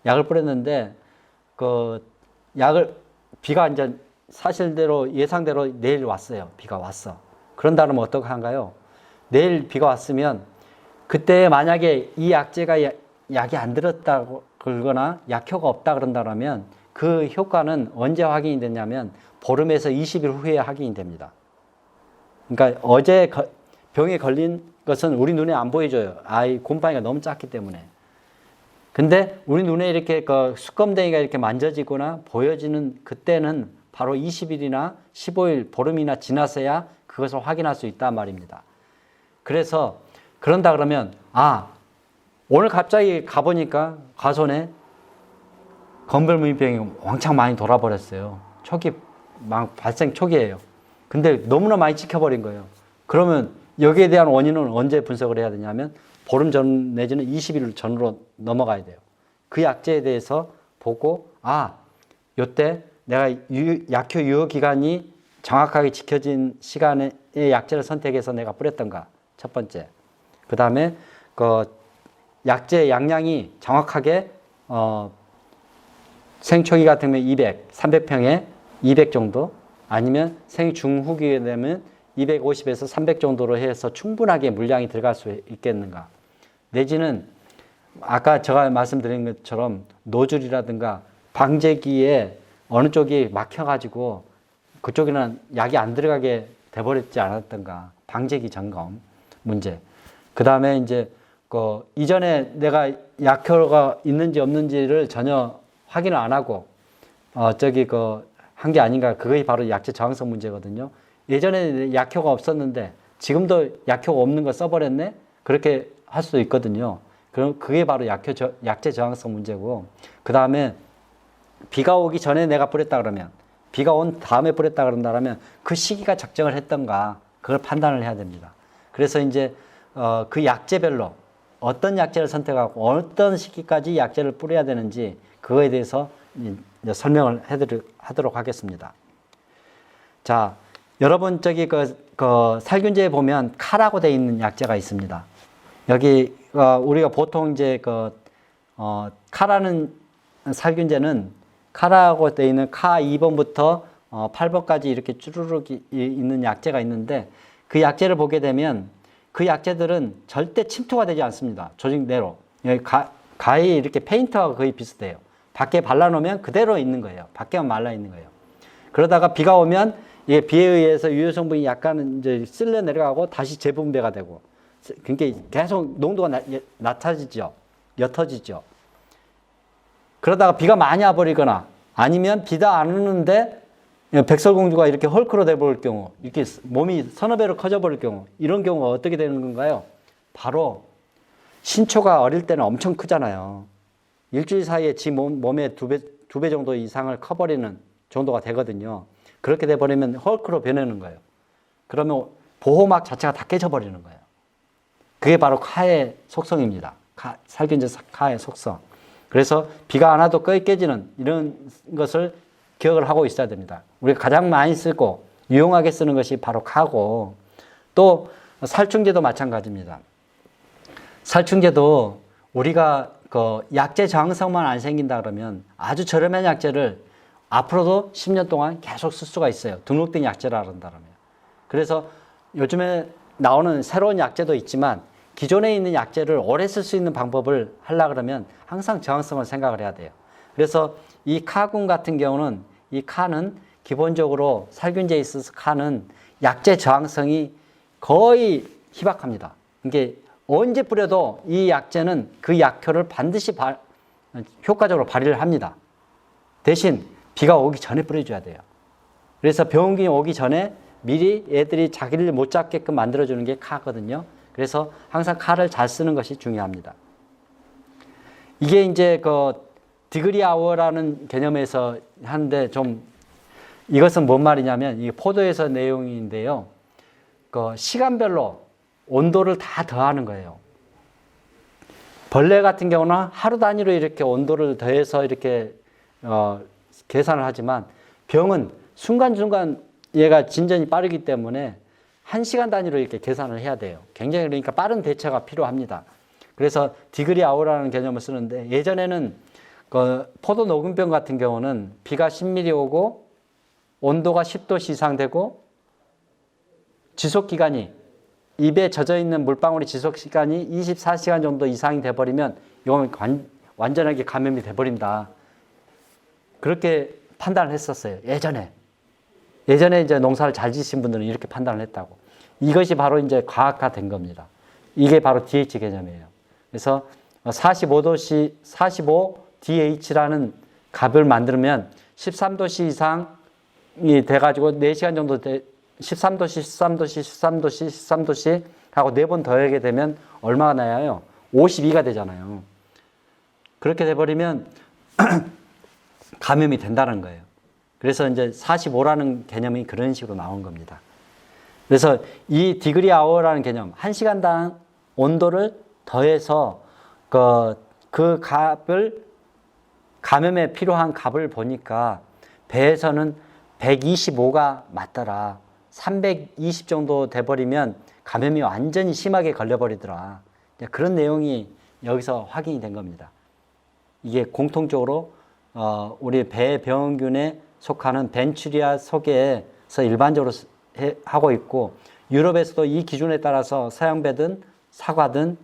약을 뿌렸는데 비가 이제 사실대로 예상대로 내일 왔어요. 비가 왔어. 그런다 그러면 어떻게 한가요? 내일 비가 왔으면 그때 만약에 이 약제가 약이 안 들었다고 그러거나 약효가 없다 그런다면 그 효과는 언제 확인이 됐냐면 보름에서 20일 후에 확인이 됩니다. 그러니까 어제 병에 걸린 것은 우리 눈에 안 보여줘요. 이 곰팡이가 너무 작기 때문에. 근데 우리 눈에 이렇게 그 수검댕이가 이렇게 만져지거나 보여지는 그때는 바로 20일이나 15일, 보름이나 지나서야 그것을 확인할 수 있단 말입니다. 그래서 그런다 그러면 오늘 갑자기 가보니까 가손에 건별무인병이 왕창 많이 돌아버렸어요. 초기 막 발생 초기예요. 근데 너무나 많이 찍혀버린 거예요. 그러면 여기에 대한 원인은 언제 분석을 해야 되냐면 보름 전 내지는 20일 전으로 넘어가야 돼요. 그 약제에 대해서 보고 요때 내가 약효 유효 기간이 정확하게 지켜진 시간에 약제를 선택해서 내가 뿌렸던가 첫 번째. 그 다음에 그 약제 양량이 정확하게 생초기 같은 경우에 200, 300평에 200 정도 아니면 생중후기에 되면 250에서 300 정도로 해서 충분하게 물량이 들어갈 수 있겠는가. 내지는 아까 제가 말씀드린 것처럼 노즐이라든가 방제기에 어느 쪽이 막혀가지고 그쪽에는 약이 안 들어가게 돼버렸지 않았던가. 방제기 점검 문제. 그 다음에 이제 이전에 내가 약효가 있는지 없는지를 전혀 확인을 안 하고 한 게 아닌가. 그게 바로 약제 저항성 문제거든요. 예전에 약효가 없었는데 지금도 약효가 없는 거 써버렸네? 그렇게 할 수도 있거든요. 그럼 그게 바로 약제 저항성 문제고, 그 다음에 비가 오기 전에 내가 뿌렸다 그러면, 비가 온 다음에 뿌렸다 그런다면 그 시기가 적정을 했던가, 그걸 판단을 해야 됩니다. 그래서 이제 그 약제별로 어떤 약제를 선택하고 어떤 시기까지 약제를 뿌려야 되는지 그거에 대해서 설명을 하도록 하겠습니다. 자, 여러분 살균제에 보면 카라고 되어 있는 약제가 있습니다. 여기 우리가 보통 이제 카라는 살균제는 카라고 되어 있는 카 2번부터 8번까지 이렇게 쭈루룩 있는 약제가 있는데, 그 약제를 보게 되면 그 약제들은 절대 침투가 되지 않습니다. 조직 내로. 가에 이렇게 페인트하고 거의 비슷해요. 밖에 발라놓으면 그대로 있는 거예요. 밖에만 말라 있는 거예요. 그러다가 비가 오면 이게 비에 의해서 유효 성분이 약간 이제 쓸려 내려가고 다시 재분배가 되고, 그러니까 계속 농도가 낮아지죠. 옅어지죠. 그러다가 비가 많이 와버리거나 아니면 비가 안 오는데 백설공주가 이렇게 헐크로 돼버릴 경우, 이렇게 몸이 서너 배로 커져버릴 경우, 이런 경우가 어떻게 되는 건가요? 바로 신초가 어릴 때는 엄청 크잖아요. 일주일 사이에 지 몸의 두 배 정도 이상을 커버리는 정도가 되거든요. 그렇게 돼버리면 헐크로 변하는 거예요. 그러면 보호막 자체가 다 깨져버리는 거예요. 그게 바로 카의 속성입니다. 살균제 카의 속성. 그래서 비가 안 와도 깨지는 이런 것을 기억을 하고 있어야 됩니다. 우리가 가장 많이 쓰고 유용하게 쓰는 것이 바로 카고, 또 살충제도 마찬가지입니다. 살충제도 우리가 약제 저항성만 안 생긴다 그러면 아주 저렴한 약제를 앞으로도 10년 동안 계속 쓸 수가 있어요. 등록된 약제라 그런다면. 그래서 요즘에 나오는 새로운 약제도 있지만 기존에 있는 약제를 오래 쓸 수 있는 방법을 하려고 그러면 항상 저항성을 생각을 해야 돼요. 그래서 이 카군 같은 경우는, 이 카는 기본적으로 살균제에 있어서 카는 약제 저항성이 거의 희박합니다. 이게 언제 뿌려도 이 약제는 그 약효를 반드시 효과적으로 발휘를 합니다. 대신 비가 오기 전에 뿌려줘야 돼요. 그래서 병균이 오기 전에 미리 애들이 자기를 못 잡게끔 만들어주는 게 카거든요. 그래서 항상 카를 잘 쓰는 것이 중요합니다. 이게 이제 디그리 아워라는 개념에서 하는데, 이것은 뭔 말이냐면, 이게 포도에서 내용인데요. 시간별로 온도를 다 더하는 거예요. 벌레 같은 경우는 하루 단위로 이렇게 온도를 더해서 이렇게 계산을 하지만, 병은 순간순간 얘가 진전이 빠르기 때문에 1시간 단위로 이렇게 계산을 해야 돼요. 굉장히 그러니까 빠른 대처가 필요합니다. 그래서 디그리 아워라는 개념을 쓰는데, 예전에는 포도 녹음병 같은 경우는 비가 10mm 오고 온도가 10도 이상 되고 지속 기간이 입에 젖어 있는 물방울이 지속 시간이 24시간 정도 이상이 돼버리면 이건 완전하게 감염이 돼버린다. 그렇게 판단을 했었어요. 예전에 이제 농사를 잘 지신 분들은 이렇게 판단을 했다고. 이것이 바로 이제 과학화된 겁니다. 이게 바로 DH 개념이에요. 그래서 45DH라는 값을 만들면 13도씨 이상이 돼가지고 4시간 정도 13도씨 하고 4번 더하게 되면 얼마가 나요? 52가 되잖아요. 그렇게 돼버리면 감염이 된다는 거예요. 그래서 이제 45라는 개념이 그런 식으로 나온 겁니다. 그래서 이 디그리 아워라는 개념, 1시간당 온도를 더해서 그 값을, 감염에 필요한 값을 보니까 배에서는 125가 맞더라. 320 정도 돼버리면 감염이 완전히 심하게 걸려버리더라. 그런 내용이 여기서 확인이 된 겁니다. 이게 공통적으로 우리 배 병원균에 속하는 벤츄리아 속에서 일반적으로 하고 있고, 유럽에서도 이 기준에 따라서 서양배든 사과든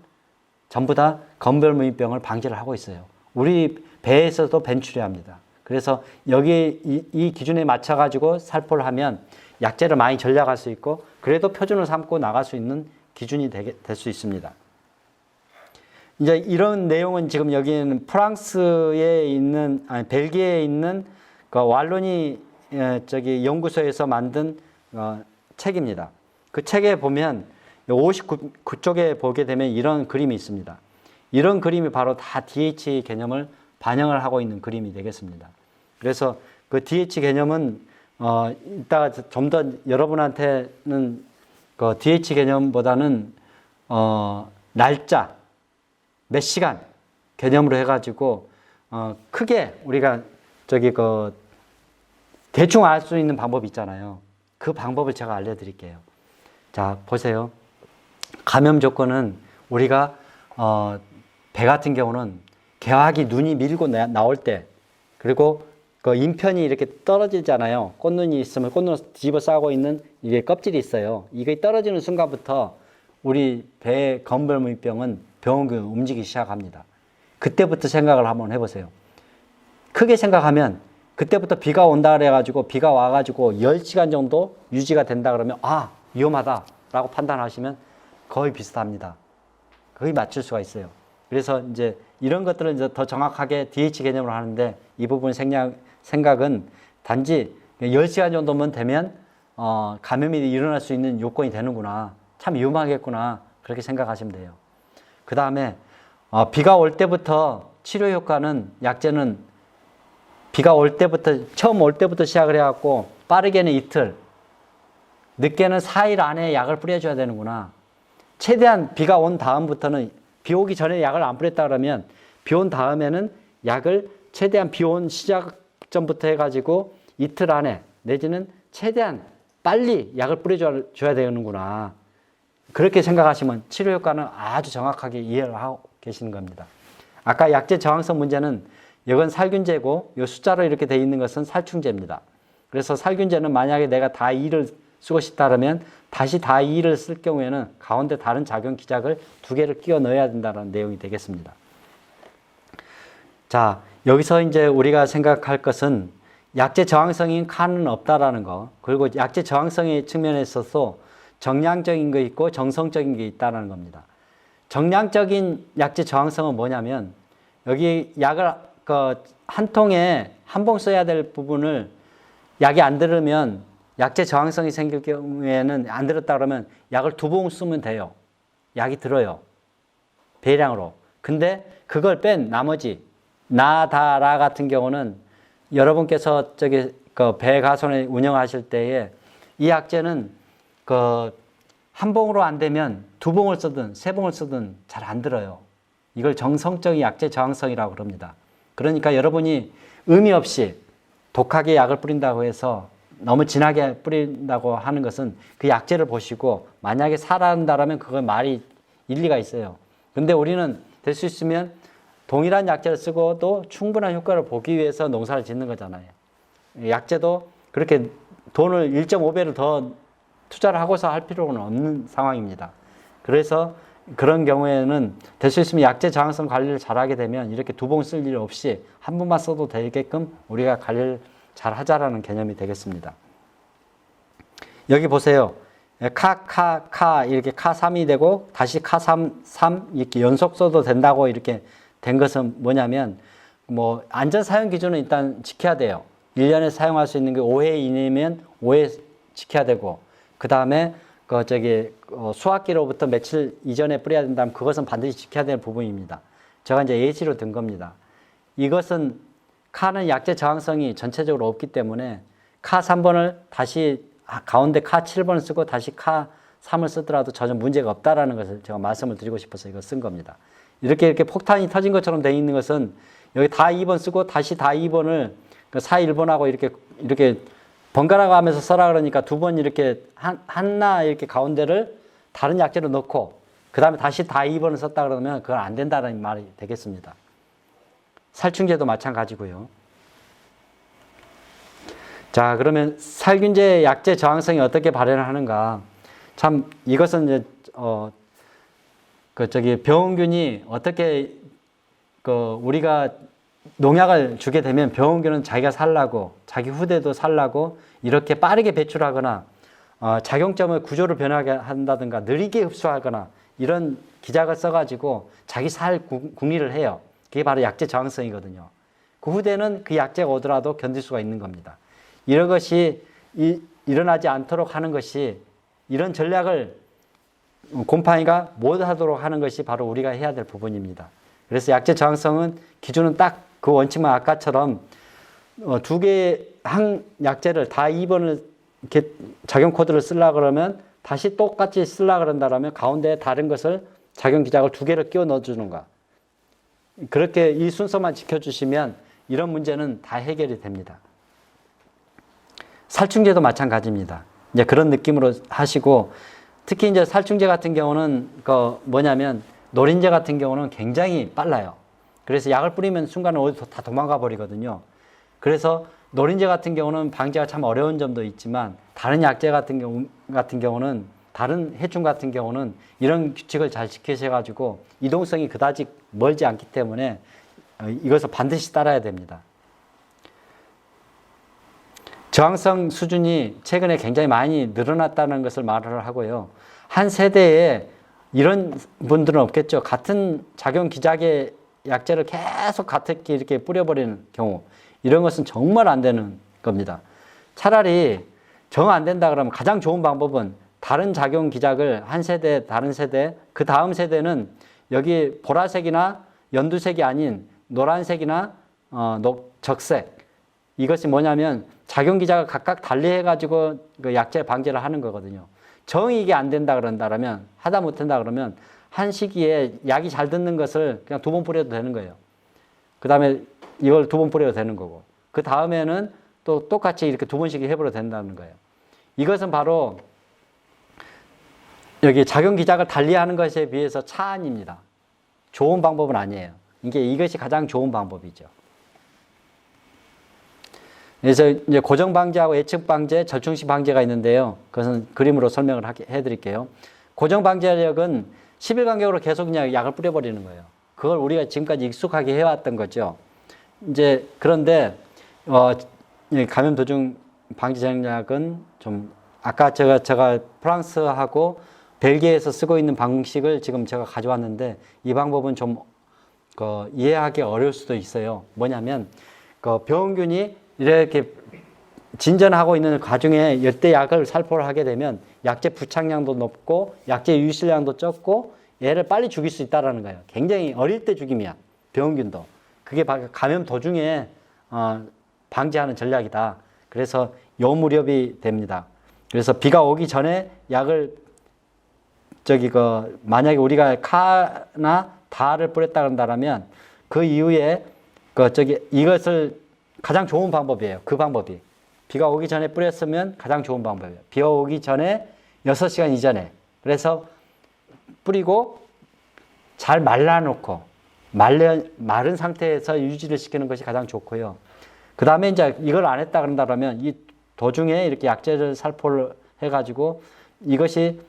전부 다 건별무인병을 방지를 하고 있어요. 우리 배에서도 벤츄리아입니다. 그래서 여기 이 기준에 맞춰가지고 살포를 하면 약재를 많이 절약할 수 있고, 그래도 표준을 삼고 나갈 수 있는 기준이 될 수 있습니다. 이제 이런 내용은 지금 여기는 프랑스에 있는, 벨기에에 있는 그 왈로니 연구소에서 만든 책입니다. 그 책에 보면 59쪽에 보게 되면 이런 그림이 있습니다. 이런 그림이 바로 다 DH 개념을 반영을 하고 있는 그림이 되겠습니다. 그래서 그 DH 개념은 이따가 좀 더 여러분한테는 그 DH 개념보다는 날짜, 몇 시간 개념으로 해가지고 크게 우리가 대충 알 수 있는 방법이 있잖아요. 그 방법을 제가 알려드릴게요. 자, 보세요. 감염 조건은 우리가 배 같은 경우는 개화기 눈이 밀고 나올 때, 그리고 그 인편이 이렇게 떨어지잖아요. 꽃눈이 있으면 꽃눈을 뒤집어 싸고 있는 이게 껍질이 있어요. 이게 떨어지는 순간부터 우리 배의 건별무병은 병원균 움직이기 시작합니다. 그때부터 생각을 한번 해보세요. 크게 생각하면 그때부터 비가 온다 그래가지고 비가 와가지고 10시간 정도 유지가 된다 그러면 위험하다 라고 판단하시면 거의 비슷합니다. 거의 맞출 수가 있어요. 그래서 이제 이런 것들은 이제 더 정확하게 DH 개념으로 하는데, 이 부분 생각은 단지 10시간 정도만 되면 감염이 일어날 수 있는 요건이 되는구나, 참 위험하겠구나, 그렇게 생각하시면 돼요. 그 다음에 비가 올 때부터 치료 효과는, 약제는 비가 올 때부터, 처음 올 때부터 시작을 해갖고 빠르게는 이틀, 늦게는 4일 안에 약을 뿌려줘야 되는구나. 최대한 비가 온 다음부터는, 비 오기 전에 약을 안 뿌렸다 그러면 비 온 다음에는 약을 최대한 비 온 시작 전부터 해가지고 이틀 안에, 내지는 최대한 빨리 약을 뿌려줘야 되는구나. 그렇게 생각하시면 치료 효과는 아주 정확하게 이해를 하고 계시는 겁니다. 아까 약제 저항성 문제는 이건 살균제고, 이 숫자로 이렇게 돼 있는 것은 살충제입니다. 그래서 살균제는 만약에 내가 다 2를 쓰고 싶다 그러면 다시 다 2를 쓸 경우에는 가운데 다른 작용 기작을 2개를 끼워 넣어야 된다는 내용이 되겠습니다. 자, 여기서 이제 우리가 생각할 것은 약제 저항성인 칸은 없다라는 거, 그리고 약제 저항성의 측면에 있어서 정량적인 게 있고 정성적인 게 있다는 겁니다. 정량적인 약제 저항성은 뭐냐면, 여기 약을 한 통에 한 봉 써야 될 부분을 약이 안 들으면, 약제 저항성이 생길 경우에는 안 들었다 그러면 약을 2봉 쓰면 돼요. 약이 들어요. 배량으로. 근데 그걸 뺀 나머지 나다라 같은 경우는 여러분께서 배 가손을 운영하실 때에 이 약제는 한 봉으로 안 되면 2봉을 쓰든 3봉을 쓰든 잘 안 들어요. 이걸 정성적인 약제 저항성이라고 그럽니다. 그러니까 여러분이 의미 없이 독하게 약을 뿌린다고 해서, 너무 진하게 뿌린다고 하는 것은 그 약제를 보시고, 만약에 살아난다라면 그건 말이 일리가 있어요. 근데 우리는 될 수 있으면 동일한 약제를 쓰고도 충분한 효과를 보기 위해서 농사를 짓는 거잖아요. 약제도 그렇게 돈을 1.5배를 더 투자를 하고서 할 필요는 없는 상황입니다. 그래서 그런 경우에는 될 수 있으면 약제 저항성 관리를 잘하게 되면 이렇게 두 번 쓸 일 없이 한 번만 써도 되게끔 우리가 관리를 잘 하자라는 개념이 되겠습니다. 여기 보세요. 카 이렇게 카 3이 되고 다시 카 3 이렇게 연속 써도 된다고 이렇게 된 것은 뭐냐면 뭐 안전 사용 기준은 일단 지켜야 돼요. 1년에 사용할 수 있는 게 5회 이내면 5회 지켜야 되고, 그 다음에 수확기로부터 며칠 이전에 뿌려야 된다면 그것은 반드시 지켜야 되는 부분입니다. 제가 이제 예시로 든 겁니다. 이것은 카는 약제 저항성이 전체적으로 없기 때문에 카 3번을 다시 가운데 카 7번을 쓰고 다시 카 3을 쓰더라도 전혀 문제가 없다라는 것을 제가 말씀을 드리고 싶어서 이거 쓴 겁니다. 이렇게 폭탄이 터진 것처럼 되어 있는 것은 여기 다 2번 쓰고 다시 다 2번을 4, 1번하고 이렇게 번갈아 가면서 써라 그러니까 두 번 이렇게 하나 이렇게 가운데를 다른 약재로 넣고 그 다음에 다시 다 2번을 썼다 그러면 그건 안 된다는 말이 되겠습니다. 살충제도 마찬가지고요. 자, 그러면 살균제 약제 저항성이 어떻게 발현을 하는가? 참 이것은 이제 병원균이 어떻게 우리가 농약을 주게 되면 병원균은 자기가 살라고 자기 후대도 살라고 이렇게 빠르게 배출하거나 작용점의 구조를 변하게 한다든가 느리게 흡수하거나 이런 기작을 써가지고 자기 살 궁리를 해요. 그게 바로 약제 저항성이거든요. 그 후대는 그 약제가 오더라도 견딜 수가 있는 겁니다. 이런 것이 일어나지 않도록 하는 것이, 이런 전략을 곰팡이가 못하도록 하는 것이 바로 우리가 해야 될 부분입니다. 그래서 약제 저항성은 기준은 딱 그 원칙만 아까처럼 두 개의 한 약제를 다 2번을 이렇게 작용 코드를 쓰려고 그러면 다시 똑같이 쓰려고 그런다면 가운데 다른 것을 작용 기작을 두 개를 끼워 넣어주는가. 그렇게 이 순서만 지켜주시면 이런 문제는 다 해결이 됩니다. 살충제도 마찬가지입니다. 이제 그런 느낌으로 하시고, 특히 이제 살충제 같은 경우는 뭐냐면 노린제 같은 경우는 굉장히 빨라요. 그래서 약을 뿌리면 순간에 어디서 다 도망가 버리거든요. 그래서 노린제 같은 경우는 방제가 참 어려운 점도 있지만 다른 약제 같은 경우는 다른 해충 같은 경우는 이런 규칙을 잘 지키셔가지고 이동성이 그다지 멀지 않기 때문에 이것을 반드시 따라야 됩니다. 저항성 수준이 최근에 굉장히 많이 늘어났다는 것을 말을 하고요. 한 세대에 이런 분들은 없겠죠. 같은 작용 기작의 약제를 계속 같게 이렇게 뿌려버리는 경우, 이런 것은 정말 안 되는 겁니다. 차라리 정 안 된다 그러면 가장 좋은 방법은 다른 작용 기작을 한 세대, 다른 세대, 그 다음 세대는 여기 보라색이나 연두색이 아닌 노란색이나 적색, 이것이 뭐냐면 작용 기작을 각각 달리 해가지고 그 약제 방제를 하는 거거든요. 정 이게 안 된다 그런다면, 하다 못한다 그러면 한 시기에 약이 잘 듣는 것을 그냥 두 번 뿌려도 되는 거예요. 그 다음에 이걸 두 번 뿌려도 되는 거고, 그 다음에는 또 똑같이 이렇게 두 번씩 해버려도 된다는 거예요. 이것은 바로 여기 작용 기작을 달리하는 것에 비해서 차안입니다. 좋은 방법은 아니에요. 이것이 가장 좋은 방법이죠. 그래서 이제 고정 방제하고 예측 방제, 절충식 방제가 있는데요. 그것은 그림으로 설명을 해드릴게요. 고정 방제력은 10일 간격으로 계속 그냥 약을 뿌려버리는 거예요. 그걸 우리가 지금까지 익숙하게 해왔던 거죠. 이제 그런데 감염 도중 방지 전략은 좀 아까 제가 프랑스하고 벨기에에서 쓰고 있는 방식을 지금 제가 가져왔는데 이 방법은 좀 이해하기 어려울 수도 있어요. 뭐냐면 병원균이 이렇게 진전하고 있는 과정에 이때 약을 살포를 하게 되면 약제 부착량도 높고 약제 유실량도 적고 얘를 빨리 죽일 수 있다는 거예요. 굉장히 어릴 때 죽이면 병원균도. 그게 감염 도중에 방지하는 전략이다. 그래서 요 무렵이 됩니다. 그래서 비가 오기 전에 약을 만약에 우리가 카나 다를 뿌렸다 그런다면 그 이후에 이것을 가장 좋은 방법이에요. 그 방법이. 비가 오기 전에 뿌렸으면 가장 좋은 방법이에요. 비가 오기 전에 6시간 이전에. 그래서 뿌리고 잘 말라놓고 마른 상태에서 유지를 시키는 것이 가장 좋고요. 그 다음에 이제 이걸 안 했다 그런다면 이 도중에 이렇게 약제를 살포를 해가지고 이것이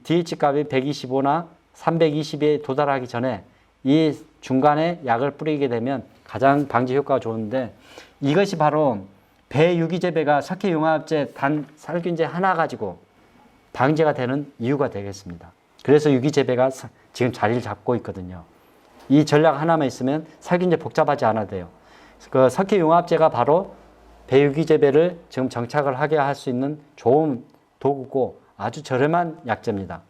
DH 값이 125나 320에 도달하기 전에 이 중간에 약을 뿌리게 되면 가장 방지 효과가 좋은데, 이것이 바로 배유기재배가 석회융합제 단 살균제 하나 가지고 방제가 되는 이유가 되겠습니다. 그래서 유기재배가 지금 자리를 잡고 있거든요. 이 전략 하나만 있으면 살균제 복잡하지 않아도 돼요. 그 석회융합제가 바로 배유기재배를 지금 정착을 하게 할 수 있는 좋은 도구고 아주 저렴한 약제입니다.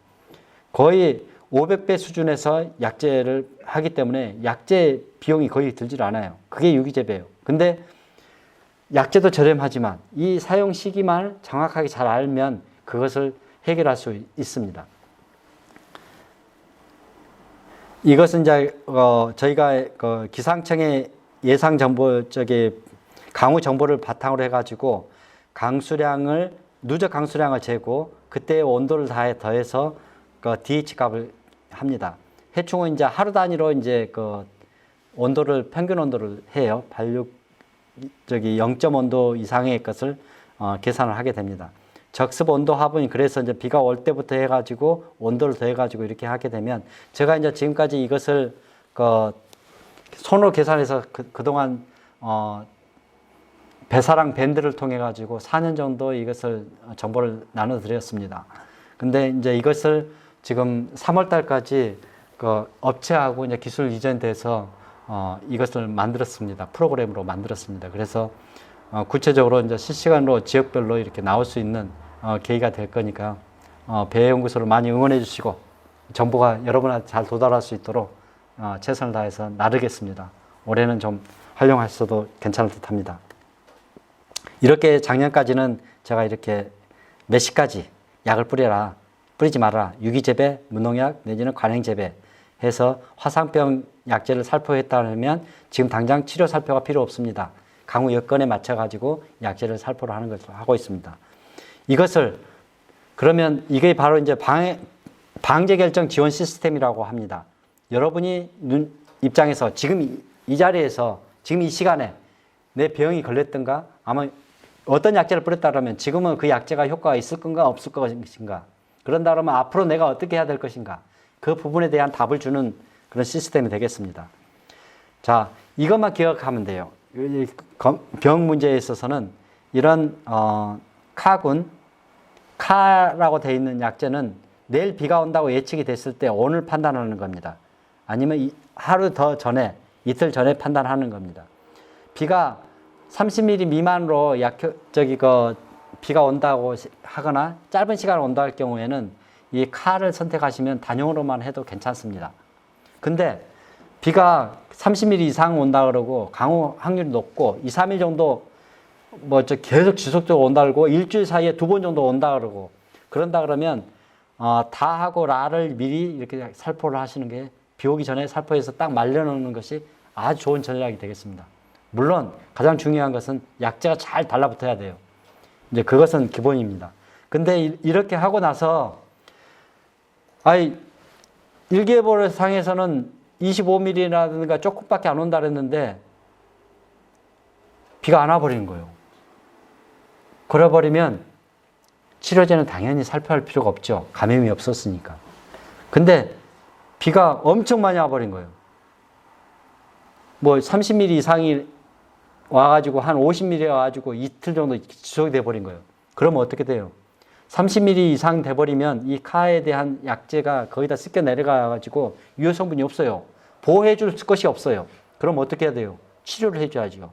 거의 500배 수준에서 약제를 하기 때문에 약제 비용이 거의 들질 않아요. 그게 유기재배예요. 근데 약제도 저렴하지만 이 사용 시기만 정확하게 잘 알면 그것을 해결할 수 있습니다. 이것은 이제 저희가 기상청의 예상 정보 강우 정보를 바탕으로 해가지고 누적 강수량을 재고 그때의 온도를 더해서 DH 값을 합니다. 해충은 이제 하루 단위로 이제 평균 온도를 해요. 반륙 0.온도 이상의 것을 계산을 하게 됩니다. 적습 온도 화분이 그래서 이제 비가 올 때부터 해가지고 온도를 더해가지고 이렇게 하게 되면, 제가 이제 지금까지 이것을 손으로 계산해서 그동안 배사랑 밴드를 통해 가지고 4년 정도 이것을 정보를 나눠드렸습니다. 근데 이제 이것을 지금 3월 달까지 업체하고 이제 기술 이전돼서 이것을 만들었습니다. 프로그램으로 만들었습니다. 그래서 구체적으로 이제 실시간으로 지역별로 이렇게 나올 수 있는 계기가 될 거니까 배연구소를 많이 응원해 주시고 정보가 여러분한테 잘 도달할 수 있도록 최선을 다해서 나르겠습니다. 올해는 좀 활용하셔도 괜찮을 듯 합니다. 이렇게 작년까지는 제가 이렇게 몇 시까지 약을 뿌리지 마라, 유기재배, 무농약 내지는 관행재배 해서 화상병 약제를 살포했다면 지금 당장 치료 살포가 필요 없습니다. 강우 여건에 맞춰가지고 약제를 살포를 하는 것을 하고 있습니다. 그러면 이게 바로 이제 방제 결정 지원 시스템이라고 합니다. 여러분이 입장에서 지금 이 자리에서 지금 이 시간에 내 병이 걸렸던가, 아마 어떤 약제를 뿌렸다 그러면 지금은 그 약제가 효과가 있을 건가 없을 것인가, 그런다 그러면 앞으로 내가 어떻게 해야 될 것인가, 그 부분에 대한 답을 주는 그런 시스템이 되겠습니다. 자, 이것만 기억하면 돼요. 병 문제에 있어서는 이런 카라고 되어 있는 약제는 내일 비가 온다고 예측이 됐을 때 오늘 판단하는 겁니다. 아니면 하루 더 전에, 이틀 전에 판단하는 겁니다. 비가 30mm 미만으로 비가 온다고 하거나 짧은 시간에 온다 할 경우에는 이 카를 선택하시면 단용으로만 해도 괜찮습니다. 근데 비가 30mm 이상 온다 그러고 강우 확률이 높고 2, 3일 정도 계속 지속적으로 온다 그러고 일주일 사이에 2번 정도 온다 그러고 그런다 그러면 다하고 라를 미리 이렇게 살포를 하시는 게, 비 오기 전에 살포해서 딱 말려놓는 것이 아주 좋은 전략이 되겠습니다. 물론 가장 중요한 것은 약제가 잘 달라붙어야 돼요. 이제 그것은 기본입니다. 근데 이렇게 하고 나서 일기예보 상에서는 25mm라든가 조금밖에 안 온다 그랬는데 비가 안 와버리는 거예요. 그래버리면 치료제는 당연히 살포할 필요가 없죠. 감염이 없었으니까. 근데 비가 엄청 많이 와버린 거예요. 30mm 이상이 와가지고 한 50mm 와가지고 이틀 정도 지속이 돼버린 거예요. 그러면 어떻게 돼요? 30mm 이상 돼버리면 이 카에 대한 약제가 거의 다 씻겨 내려가가지고 유효 성분이 없어요. 보호해줄 것이 없어요. 그럼 어떻게 해야 돼요? 치료를 해줘야죠.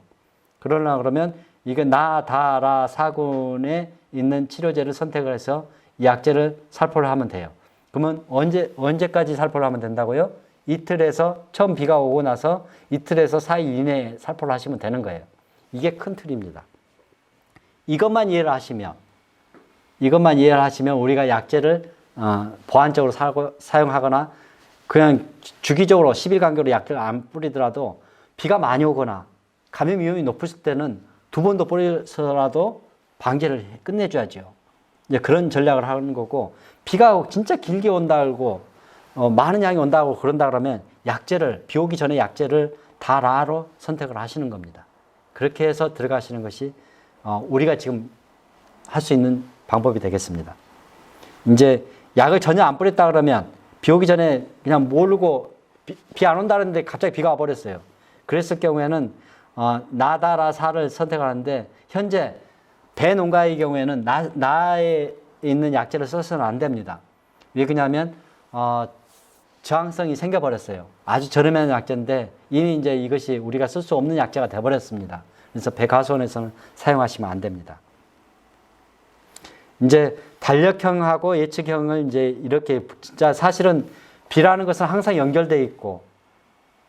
그러면 이게 나다라 사군에 있는 치료제를 선택을 해서 이 약제를 살포를 하면 돼요. 그러면 언제까지 살포를 하면 된다고요? 이틀에서 처음 비가 오고 나서 이틀에서 4일 이내에 살포를 하시면 되는 거예요. 이게 큰 틀입니다. 이것만 이해를 하시면 우리가 약제를 보완적으로 사용하거나 그냥 주기적으로 10일 간격으로 약제를 안 뿌리더라도 비가 많이 오거나 감염 위험이 높을 때는 2번 더 뿌려서라도 방제를 끝내줘야죠. 이제 그런 전략을 하는 거고, 비가 진짜 길게 온다고 많은 양이 온다고 그런다 그러면 비 오기 전에 약제를 다 라로 선택을 하시는 겁니다. 그렇게 해서 들어가시는 것이 우리가 지금 할 수 있는 방법이 되겠습니다. 이제 약을 전혀 안 뿌렸다 그러면 비 오기 전에 그냥 모르고 비 안 온다는데 갑자기 비가 와버렸어요. 그랬을 경우에는 나다라 사를 선택하는데 현재 배 농가의 경우에는 나에 있는 약재를 써서는 안 됩니다. 왜 그러냐면 저항성이 생겨버렸어요. 아주 저렴한 약재인데 이미 이제 이것이 우리가 쓸 수 없는 약재가 돼버렸습니다. 그래서 배가수원에서는 사용하시면 안 됩니다. 이제 달력형하고 예측형을 이제 이렇게 진짜 사실은 비라는 것은 항상 연결되어 있고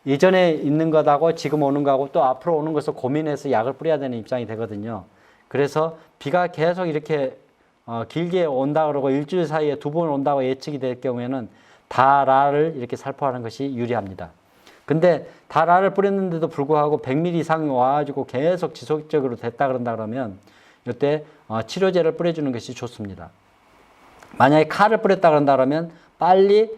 예전에 있는 것하고 지금 오는 거하고 또 앞으로 오는 것을 고민해서 약을 뿌려야 되는 입장이 되거든요. 그래서 비가 계속 이렇게 길게 온다 그러고 일주일 사이에 2번 온다고 예측이 될 경우에는 다라를 이렇게 살포하는 것이 유리합니다. 근데 다라를 뿌렸는데도 불구하고 100ml 이상이 와가지고 계속 지속적으로 됐다 그런다 그러면 이때 치료제를 뿌려주는 것이 좋습니다. 만약에 칼을 뿌렸다 그런다 그러면 빨리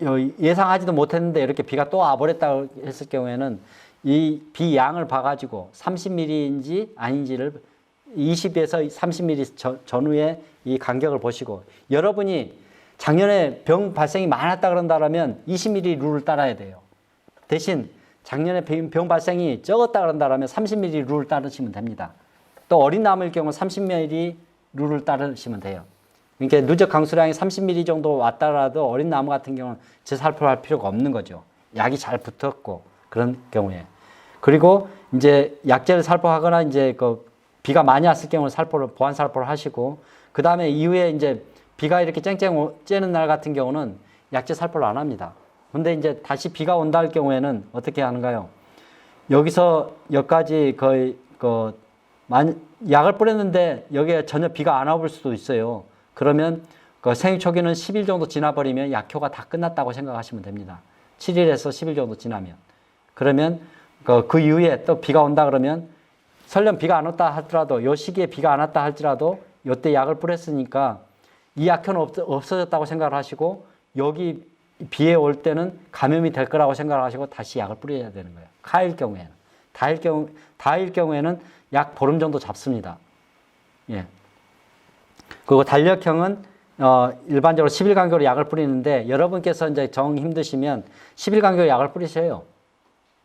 예상하지도 못했는데 이렇게 비가 또 와버렸다 했을 경우에는 이 비 양을 봐가지고 30ml인지 아닌지를 20에서 30ml 전후에 이 간격을 보시고 여러분이 작년에 병 발생이 많았다 그런다면 20ml 룰을 따라야 돼요. 대신 작년에 병 발생이 적었다 그런다면 30ml 룰을 따르시면 됩니다. 또 어린 나무일 경우 30ml 룰을 따르시면 돼요. 그러니까 누적 강수량이 30ml 정도 왔다라도 어린 나무 같은 경우는 재살포를 할 필요가 없는 거죠. 약이 잘 붙었고 그런 경우에. 그리고 이제 약재를 살포하거나 이제 비가 많이 왔을 경우 보완 살포를 하시고 그 다음에 이후에 이제 비가 이렇게 쨍쨍 쬐는 날 같은 경우는 약재 살포를 안 합니다. 근데 이제 다시 비가 온다 할 경우에는 어떻게 하는가요? 여기서 여기까지 거의 약을 뿌렸는데 여기에 전혀 비가 안 와볼 수도 있어요. 그러면 생육 초기는 10일 정도 지나버리면 약효가 다 끝났다고 생각하시면 됩니다. 7일에서 10일 정도 지나면. 그러면 그 이후에 또 비가 온다 그러면 설령 비가 안 왔다 하더라도 요 시기에 비가 안 왔다 할지라도 요때 약을 뿌렸으니까 이 약효는 없어졌다고 생각을 하시고 여기 비에 올 때는 감염이 될 거라고 생각을 하시고 다시 약을 뿌려야 되는 거예요. 카일 경우에는. 다일 경우에는 약 보름 정도 잡습니다. 예. 그리고 달력형은 일반적으로 10일 간격으로 약을 뿌리는데 여러분께서 이제 정 힘드시면 10일 간격으로 약을 뿌리셔요.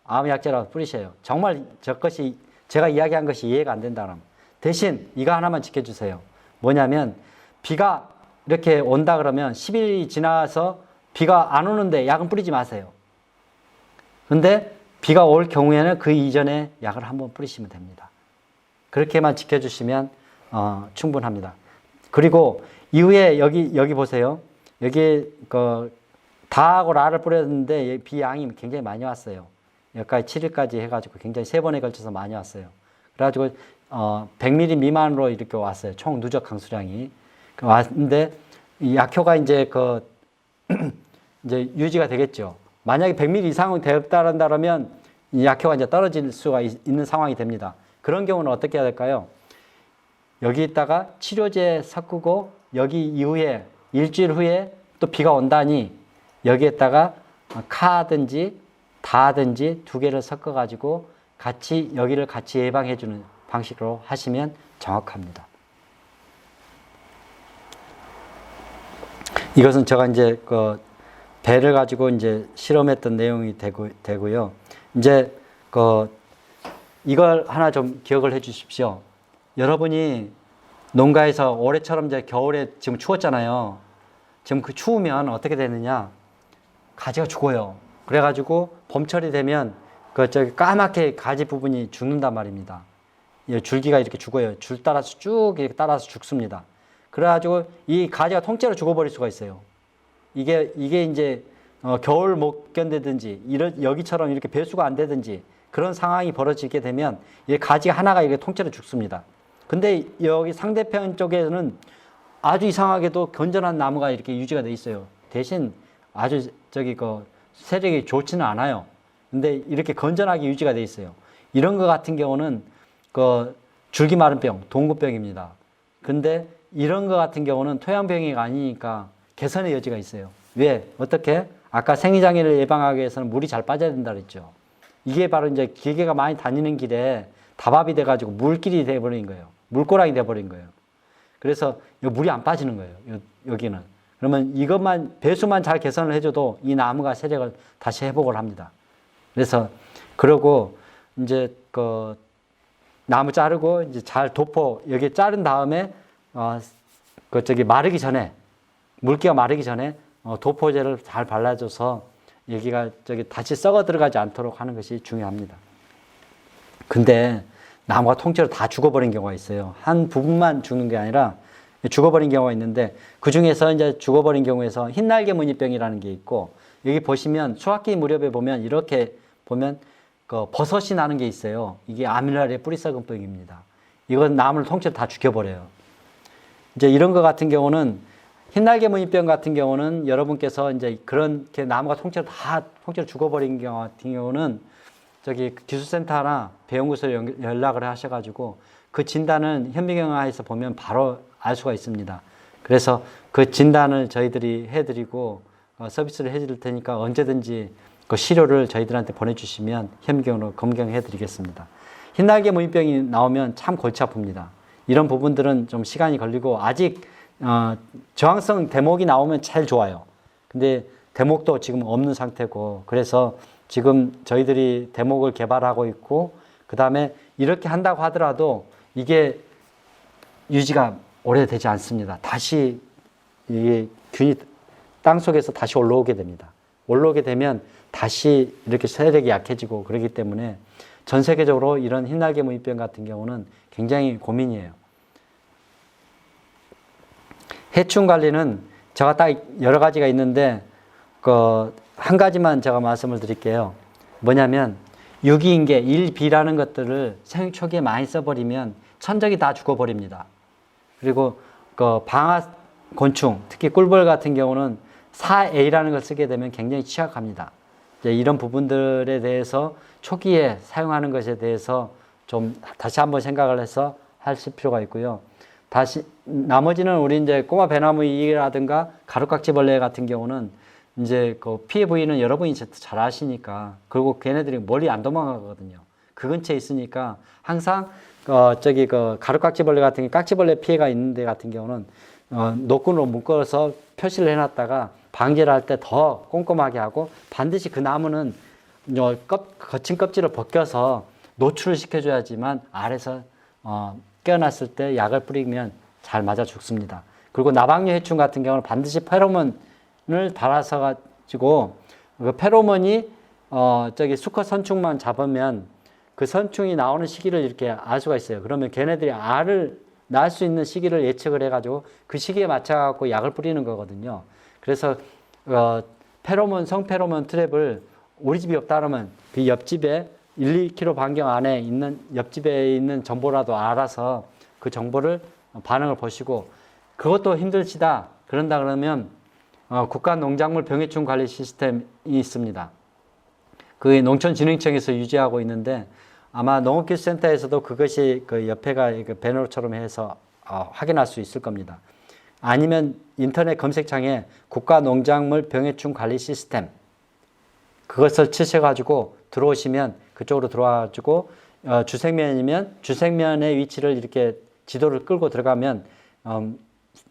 암약제라고 뿌리셔요. 정말 저것이 제가 이야기한 것이 이해가 안 된다 그러면 대신 이거 하나만 지켜주세요. 뭐냐면 비가 이렇게 온다 그러면 10일이 지나서 비가 안 오는데 약은 뿌리지 마세요. 근데 비가 올 경우에는 그 이전에 약을 한번 뿌리시면 됩니다. 그렇게만 지켜주시면 충분합니다. 그리고 이후에 여기 보세요. 여기 다하고 라를 뿌렸는데 비 양이 굉장히 많이 왔어요. 여기까지 7일까지 해가지고 굉장히 3번에 걸쳐서 많이 왔어요. 그래가지고 100ml 미만으로 이렇게 왔어요. 총 누적 강수량이 왔는데 이 약효가 이제 이제 유지가 되겠죠. 만약에 100ml 이상은 되었다면 이 약효가 이제 떨어질 수가 있는 상황이 됩니다. 그런 경우는 어떻게 해야 될까요? 여기다가 치료제 섞고 여기 이후에 일주일 후에 또 비가 온다니 여기에다가 카든지 다든지 2개를 섞어 가지고 여기를 같이 예방해 주는 방식으로 하시면 정확합니다. 이것은 제가 이제 배를 가지고 이제 실험했던 내용이 되고요. 이제 이걸 하나 좀 기억을 해 주십시오. 여러분이 농가에서 올해처럼 이제 겨울에 지금 추웠잖아요. 지금 추우면 어떻게 되느냐? 가지가 죽어요. 그래가지고 봄철이 되면 까맣게 가지 부분이 죽는단 말입니다. 줄기가 이렇게 죽어요. 줄 따라서 쭉 이렇게 따라서 죽습니다. 그래가지고 이 가지가 통째로 죽어버릴 수가 있어요. 이게 이제 겨울 못 견디든지 여기처럼 이렇게 배수가 안 되든지 그런 상황이 벌어지게 되면 이 가지 하나가 이렇게 통째로 죽습니다. 근데 여기 상대편 쪽에는 아주 이상하게도 건전한 나무가 이렇게 유지가 돼 있어요. 대신 아주 세력이 좋지는 않아요. 근데 이렇게 건전하게 유지가 돼 있어요. 이런 거 같은 경우는 줄기 마른 병, 동구병입니다. 근데 이런 거 같은 경우는 토양병이 아니니까 개선의 여지가 있어요. 왜? 어떻게? 아까 생리장애를 예방하기 위해서는 물이 잘 빠져야 된다 그랬죠. 이게 바로 이제 기계가 많이 다니는 길에 다밥이 돼가지고 물길이 돼버린 거예요. 물고랑이 돼버린 거예요. 그래서 물이 안 빠지는 거예요. 여기는. 그러면 이것만 배수만 잘 개선을 해줘도 이 나무가 세력을 다시 회복을 합니다. 그래서 그러고 이제 그 나무 자르고 이제 잘 도포 여기 자른 다음에 그 저기 마르기 전에 물기가 마르기 전에 도포제를 잘 발라줘서 여기가 저기 다시 썩어 들어가지 않도록 하는 것이 중요합니다. 근데 나무가 통째로 다 죽어버린 경우가 있어요. 한 부분만 죽는 게 아니라 죽어버린 경우가 있는데 그 중에서 이제 죽어버린 경우에서 흰날개 무늬병이라는 게 있고 여기 보시면 수학기 무렵에 보면 이렇게 보면 그 버섯이 나는 게 있어요. 이게 아밀라리아 뿌리썩은병입니다. 이건 나무를 통째로 다 죽여버려요. 이제 이런 것 같은 경우는 흰날개 무늬병 같은 경우는 여러분께서 이제 그렇게 나무가 통째로 죽어버린 경우 같은 경우는 저기 기술센터나 배연구소에 연락을 하셔가지고 그 진단은 현미경화에서 보면 바로 알 수가 있습니다. 그래서 그 진단을 저희들이 해드리고 서비스를 해드릴 테니까 언제든지 그 시료를 저희들한테 보내주시면 현미경으로 검경해드리겠습니다. 흰날개 무늬병이 나오면 참 골치 아픕니다. 이런 부분들은 좀 시간이 걸리고 아직 저항성 대목이 나오면 제일 좋아요. 근데 대목도 지금 없는 상태고 그래서 지금 저희들이 대목을 개발하고 있고 그 다음에 이렇게 한다고 하더라도 이게 유지가 오래되지 않습니다. 다시 이게 균이 땅속에서 다시 올라오게 됩니다. 올라오게 되면 다시 이렇게 세력이 약해지고 그렇기 때문에 전 세계적으로 이런 흰날개 무늬병 같은 경우는 굉장히 고민이에요. 해충 관리는 제가 딱 여러 가지가 있는데 한 가지만 제가 말씀을 드릴게요. 뭐냐면 유기인계 1B라는 것들을 생육 초기에 많이 써버리면 천적이 다 죽어버립니다. 그리고 그 방아 곤충, 특히 꿀벌 같은 경우는 4A라는 걸 쓰게 되면 굉장히 취약합니다. 이제 이런 부분들에 대해서 초기에 사용하는 것에 대해서 좀 다시 한번 생각을 해서 하실 필요가 있고요. 다시 나머지는 우리 이제 꼬마 배나무 이라든가 가루깍지벌레 같은 경우는 이제 그 피해 부위는 여러분이 잘 아시니까 그리고 걔네들이 멀리 안 도망가거든요. 그 근처에 있으니까 항상 저기 그 가루깍지벌레 같은 게 깍지벌레 피해가 있는 데 같은 경우는 노끈으로 묶어서 표시를 해놨다가 방제를 할 때 더 꼼꼼하게 하고 반드시 그 나무는 거친 껍질을 벗겨서 노출을 시켜줘야지만 알에서 깨어났을 때 약을 뿌리면 잘 맞아 죽습니다. 그리고 나방류 해충 같은 경우는 반드시 페로몬을 달아서 가지고 그 페로몬이 저기 수컷 선충만 잡으면 그 선충이 나오는 시기를 이렇게 알 수가 있어요. 그러면 걔네들이 알을 낳을 수 있는 시기를 예측을 해가지고 그 시기에 맞춰갖고 약을 뿌리는 거거든요. 그래서 페로몬, 성페로몬 트랩을 우리 집이 없다 그러면 그 옆집에 1, 2km 반경 안에 있는 옆집에 있는 정보라도 알아서 그 정보를 반응을 보시고 그것도 힘들시다 그런다 그러면 국가농작물 병해충 관리 시스템이 있습니다. 그게 농촌진흥청에서 유지하고 있는데 아마 농업기술센터에서도 그것이 그 옆에가 그 배너처럼 해서 확인할 수 있을 겁니다. 아니면 인터넷 검색창에 국가농작물 병해충 관리 시스템 그것을 치셔가지고 들어오시면 그쪽으로 들어와가지고 주생면이면 주생면의 위치를 이렇게 지도를 끌고 들어가면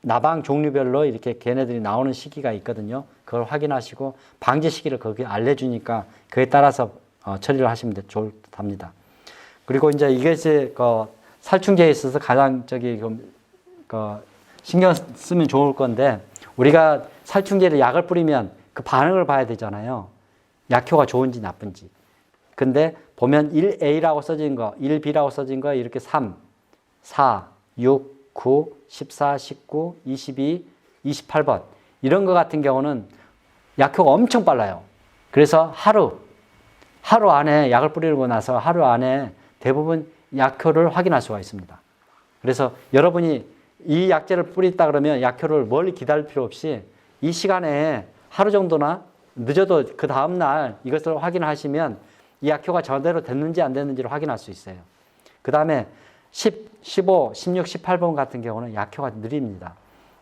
나방 종류별로 이렇게 걔네들이 나오는 시기가 있거든요. 그걸 확인하시고 방제 시기를 거기에 알려주니까 그에 따라서 처리를 하시면 좋을 듯합니다. 그리고 이제 이것이 살충제에 있어서 가장 신경 쓰면 좋을 건데 우리가 살충제를 약을 뿌리면 그 반응을 봐야 되잖아요. 약효가 좋은지 나쁜지. 근데 보면 1A라고 써진 거, 1B라고 써진 거 이렇게 3, 4, 6, 9, 14, 19, 22, 28번 이런 거 같은 경우는 약효가 엄청 빨라요. 그래서 하루 안에 약을 뿌리고 나서 하루 안에 대부분 약효를 확인할 수가 있습니다. 그래서 여러분이 이 약제를 뿌리다 그러면 약효를 멀리 기다릴 필요 없이 이 시간에 하루 정도나 늦어도 그 다음날 이것을 확인하시면 이 약효가 제대로 됐는지 안 됐는지를 확인할 수 있어요. 그 다음에 10, 15, 16, 18번 같은 경우는 약효가 느립니다.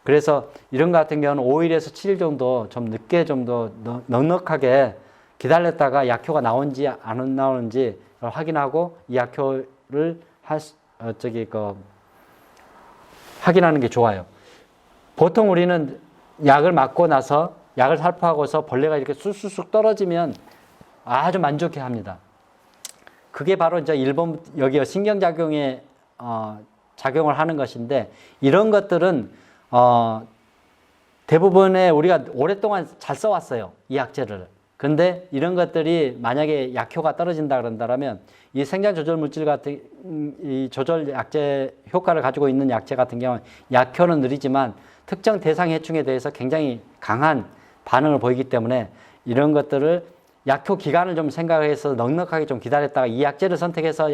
그래서 이런 것 같은 경우는 5일에서 7일 정도 좀 늦게 좀 더 넉넉하게 기다렸다가 약효가 나온지 안 나오는지 확인하고 이 약효를 확인하는 게 좋아요. 보통 우리는 약을 맞고 나서 약을 살포하고서 벌레가 이렇게 쑥쑥쑥 떨어지면 아주 만족해 합니다. 그게 바로 이제 일본 여기 신경작용에 작용을 하는 것인데, 이런 것들은 대부분의 우리가 오랫동안 잘 써왔어요, 이 약재를. 근데 이런 것들이 만약에 약효가 떨어진다 그런다면 이 생장 조절 물질 같은 이 조절 약재 효과를 가지고 있는 약재 같은 경우는 약효는 느리지만 특정 대상 해충에 대해서 굉장히 강한 반응을 보이기 때문에 이런 것들을 약효 기간을 좀 생각해서 넉넉하게 좀 기다렸다가 이 약재를 선택해서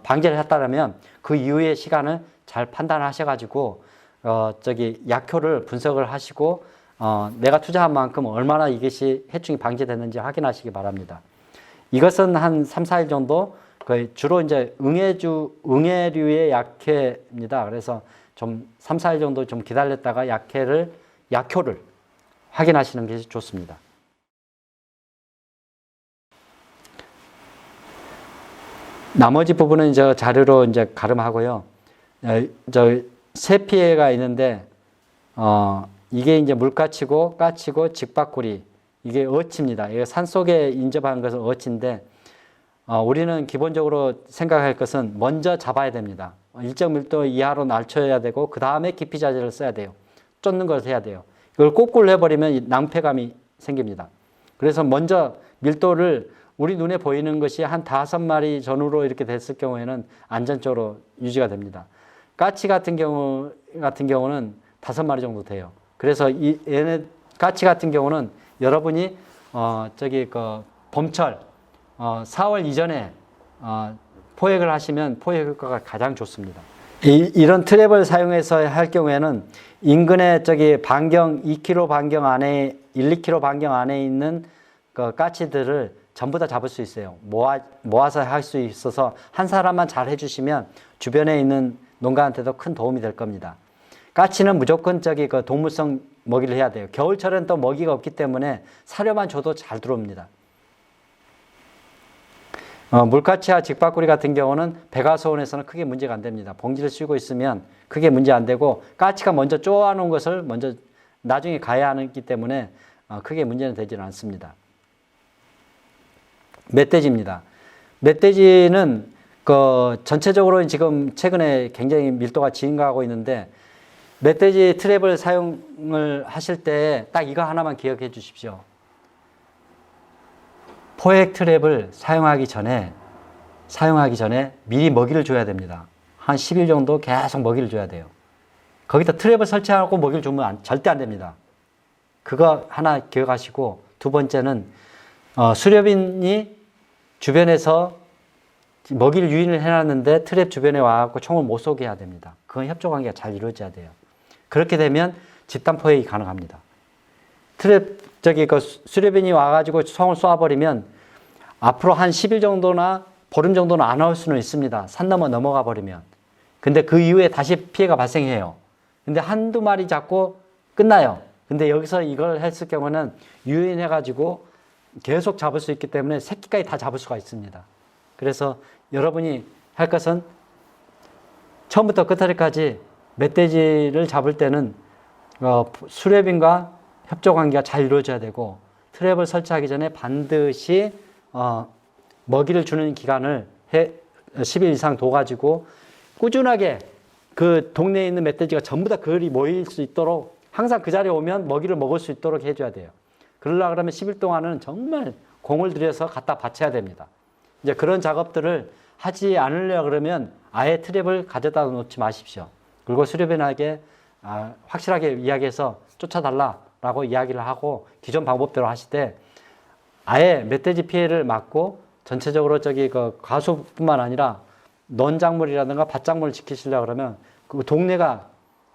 방제를 했다면 그 이후의 시간을 잘 판단하셔가지고 약효를 분석을 하시고 내가 투자한 만큼 얼마나 이것이 해충이 방제됐는지 확인하시기 바랍니다. 이것은 한 3, 4일 정도 주로 이제 응애류의 약효입니다. 그래서 좀 3, 4일 정도 좀 기다렸다가 약효를 확인하시는 것이 좋습니다. 나머지 부분은 이제 자료로 이제 가름하고요. 새 피해가 있는데, 이게 이제 물가치고, 까치고, 직박구리. 이게 어치입니다. 이게 산 속에 인접한 것은 어치인데, 우리는 기본적으로 생각할 것은 먼저 잡아야 됩니다. 일정 밀도 이하로 낮춰야 되고, 그 다음에 깊이 자재를 써야 돼요. 쫓는 것을 해야 돼요. 이걸 거꾸로 해버리면 낭패감이 생깁니다. 그래서 먼저 밀도를 우리 눈에 보이는 것이 한 5마리 전후로 이렇게 됐을 경우에는 안전적으로 유지가 됩니다. 까치 같은 경우는 5마리 정도 돼요. 그래서 얘네 까치 같은 경우는 여러분이 봄철 4월 이전에 포획을 하시면 포획 효과가 가장 좋습니다. 이런 트랩을 사용해서 할 경우에는 인근의 반경 2km 반경 안에 1, 2km 반경 안에 있는 그 까치들을 전부 다 잡을 수 있어요. 모아서 할 수 있어서 한 사람만 잘 해주시면 주변에 있는 농가한테도 큰 도움이 될 겁니다. 까치는 무조건 그 동물성 먹이를 해야 돼요. 겨울철엔 또 먹이가 없기 때문에 사료만 줘도 잘 들어옵니다. 물까치와 직박구리 같은 경우는 백화소원에서는 크게 문제가 안 됩니다. 봉지를 씌우고 있으면 크게 문제 안 되고, 까치가 먼저 쪼아놓은 것을 먼저 나중에 가야 하기 때문에 크게 문제는 되지는 않습니다. 멧돼지입니다. 멧돼지는 전체적으로 지금 최근에 굉장히 밀도가 증가하고 있는데, 멧돼지 트랩을 사용을 하실 때 딱 이거 하나만 기억해 주십시오. 포획 트랩을 사용하기 전에 미리 먹이를 줘야 됩니다. 한 10일 정도 계속 먹이를 줘야 돼요. 거기다 트랩을 설치하고 먹이를 주면 절대 안 됩니다. 그거 하나 기억하시고, 두 번째는 수렵인이 주변에서 먹이를 유인을 해놨는데 트랩 주변에 와갖고 총을 못 쏘게 해야 됩니다. 그건 협조관계가 잘 이루어져야 돼요. 그렇게 되면 집단 포획이 가능합니다. 수렵인이 와가지고 총을 쏘아버리면 앞으로 한 10일 정도나 보름 정도는 안 나올 수는 있습니다. 산 넘어가 버리면. 근데 그 이후에 다시 피해가 발생해요. 근데 한두 마리 잡고 끝나요. 근데 여기서 이걸 했을 경우는 유인해가지고 계속 잡을 수 있기 때문에 새끼까지 다 잡을 수가 있습니다. 그래서 여러분이 할 것은 처음부터 끝까지 멧돼지를 잡을 때는 수렵인과 협조관계가 잘 이루어져야 되고, 트랩을 설치하기 전에 반드시 먹이를 주는 기간을 10일 이상 둬가지고 꾸준하게 그 동네에 있는 멧돼지가 전부 다 그리 모일 수 있도록 항상 그 자리에 오면 먹이를 먹을 수 있도록 해줘야 돼요. 그러려고 그러면 10일 동안은 정말 공을 들여서 갖다 바쳐야 됩니다. 이제 그런 작업들을 하지 않으려 그러면 아예 트랩을 가져다 놓지 마십시오. 그리고 수렵인에게 확실하게 이야기해서 쫓아달라라고 이야기를 하고 기존 방법대로 하시되, 아예 멧돼지 피해를 막고 전체적으로 그 가수뿐만 아니라 논작물이라든가 밭작물을 지키시려고 그러면 그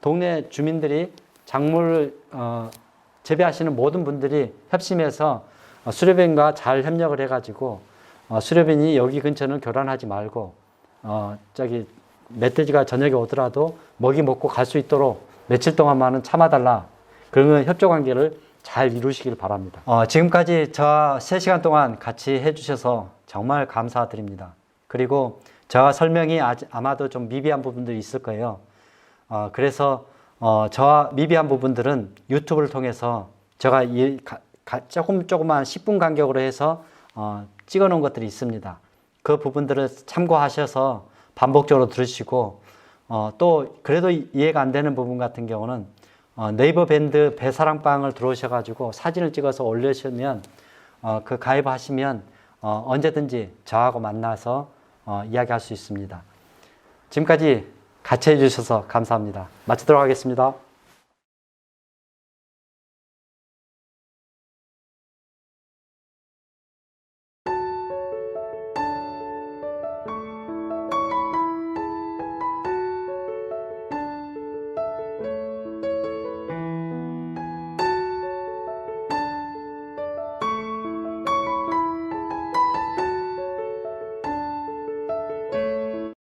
동네 주민들이 작물을 재배하시는 모든 분들이 협심해서 수렵인과 잘 협력을 해가지고 수렵인이 여기 근처는 교란하지 말고 멧돼지가 저녁에 오더라도 먹이 먹고 갈 수 있도록 며칠 동안만은 참아달라. 그러면 협조관계를 잘 이루시길 바랍니다. 지금까지 저와 3시간 동안 같이 해주셔서 정말 감사드립니다. 그리고 저와 설명이 아마도 좀 미비한 부분들이 있을 거예요. 그래서 저와 미비한 부분들은 유튜브를 통해서 제가 조그만 10분 간격으로 해서 찍어 놓은 것들이 있습니다. 그 부분들을 참고하셔서 반복적으로 들으시고 또 그래도 이해가 안 되는 부분 같은 경우는 네이버 밴드 배사랑방을 들어오셔가지고 사진을 찍어서 올리시면 그 가입하시면 언제든지 저하고 만나서 이야기할 수 있습니다. 지금까지 같이 해주셔서 감사합니다. 마치도록 하겠습니다.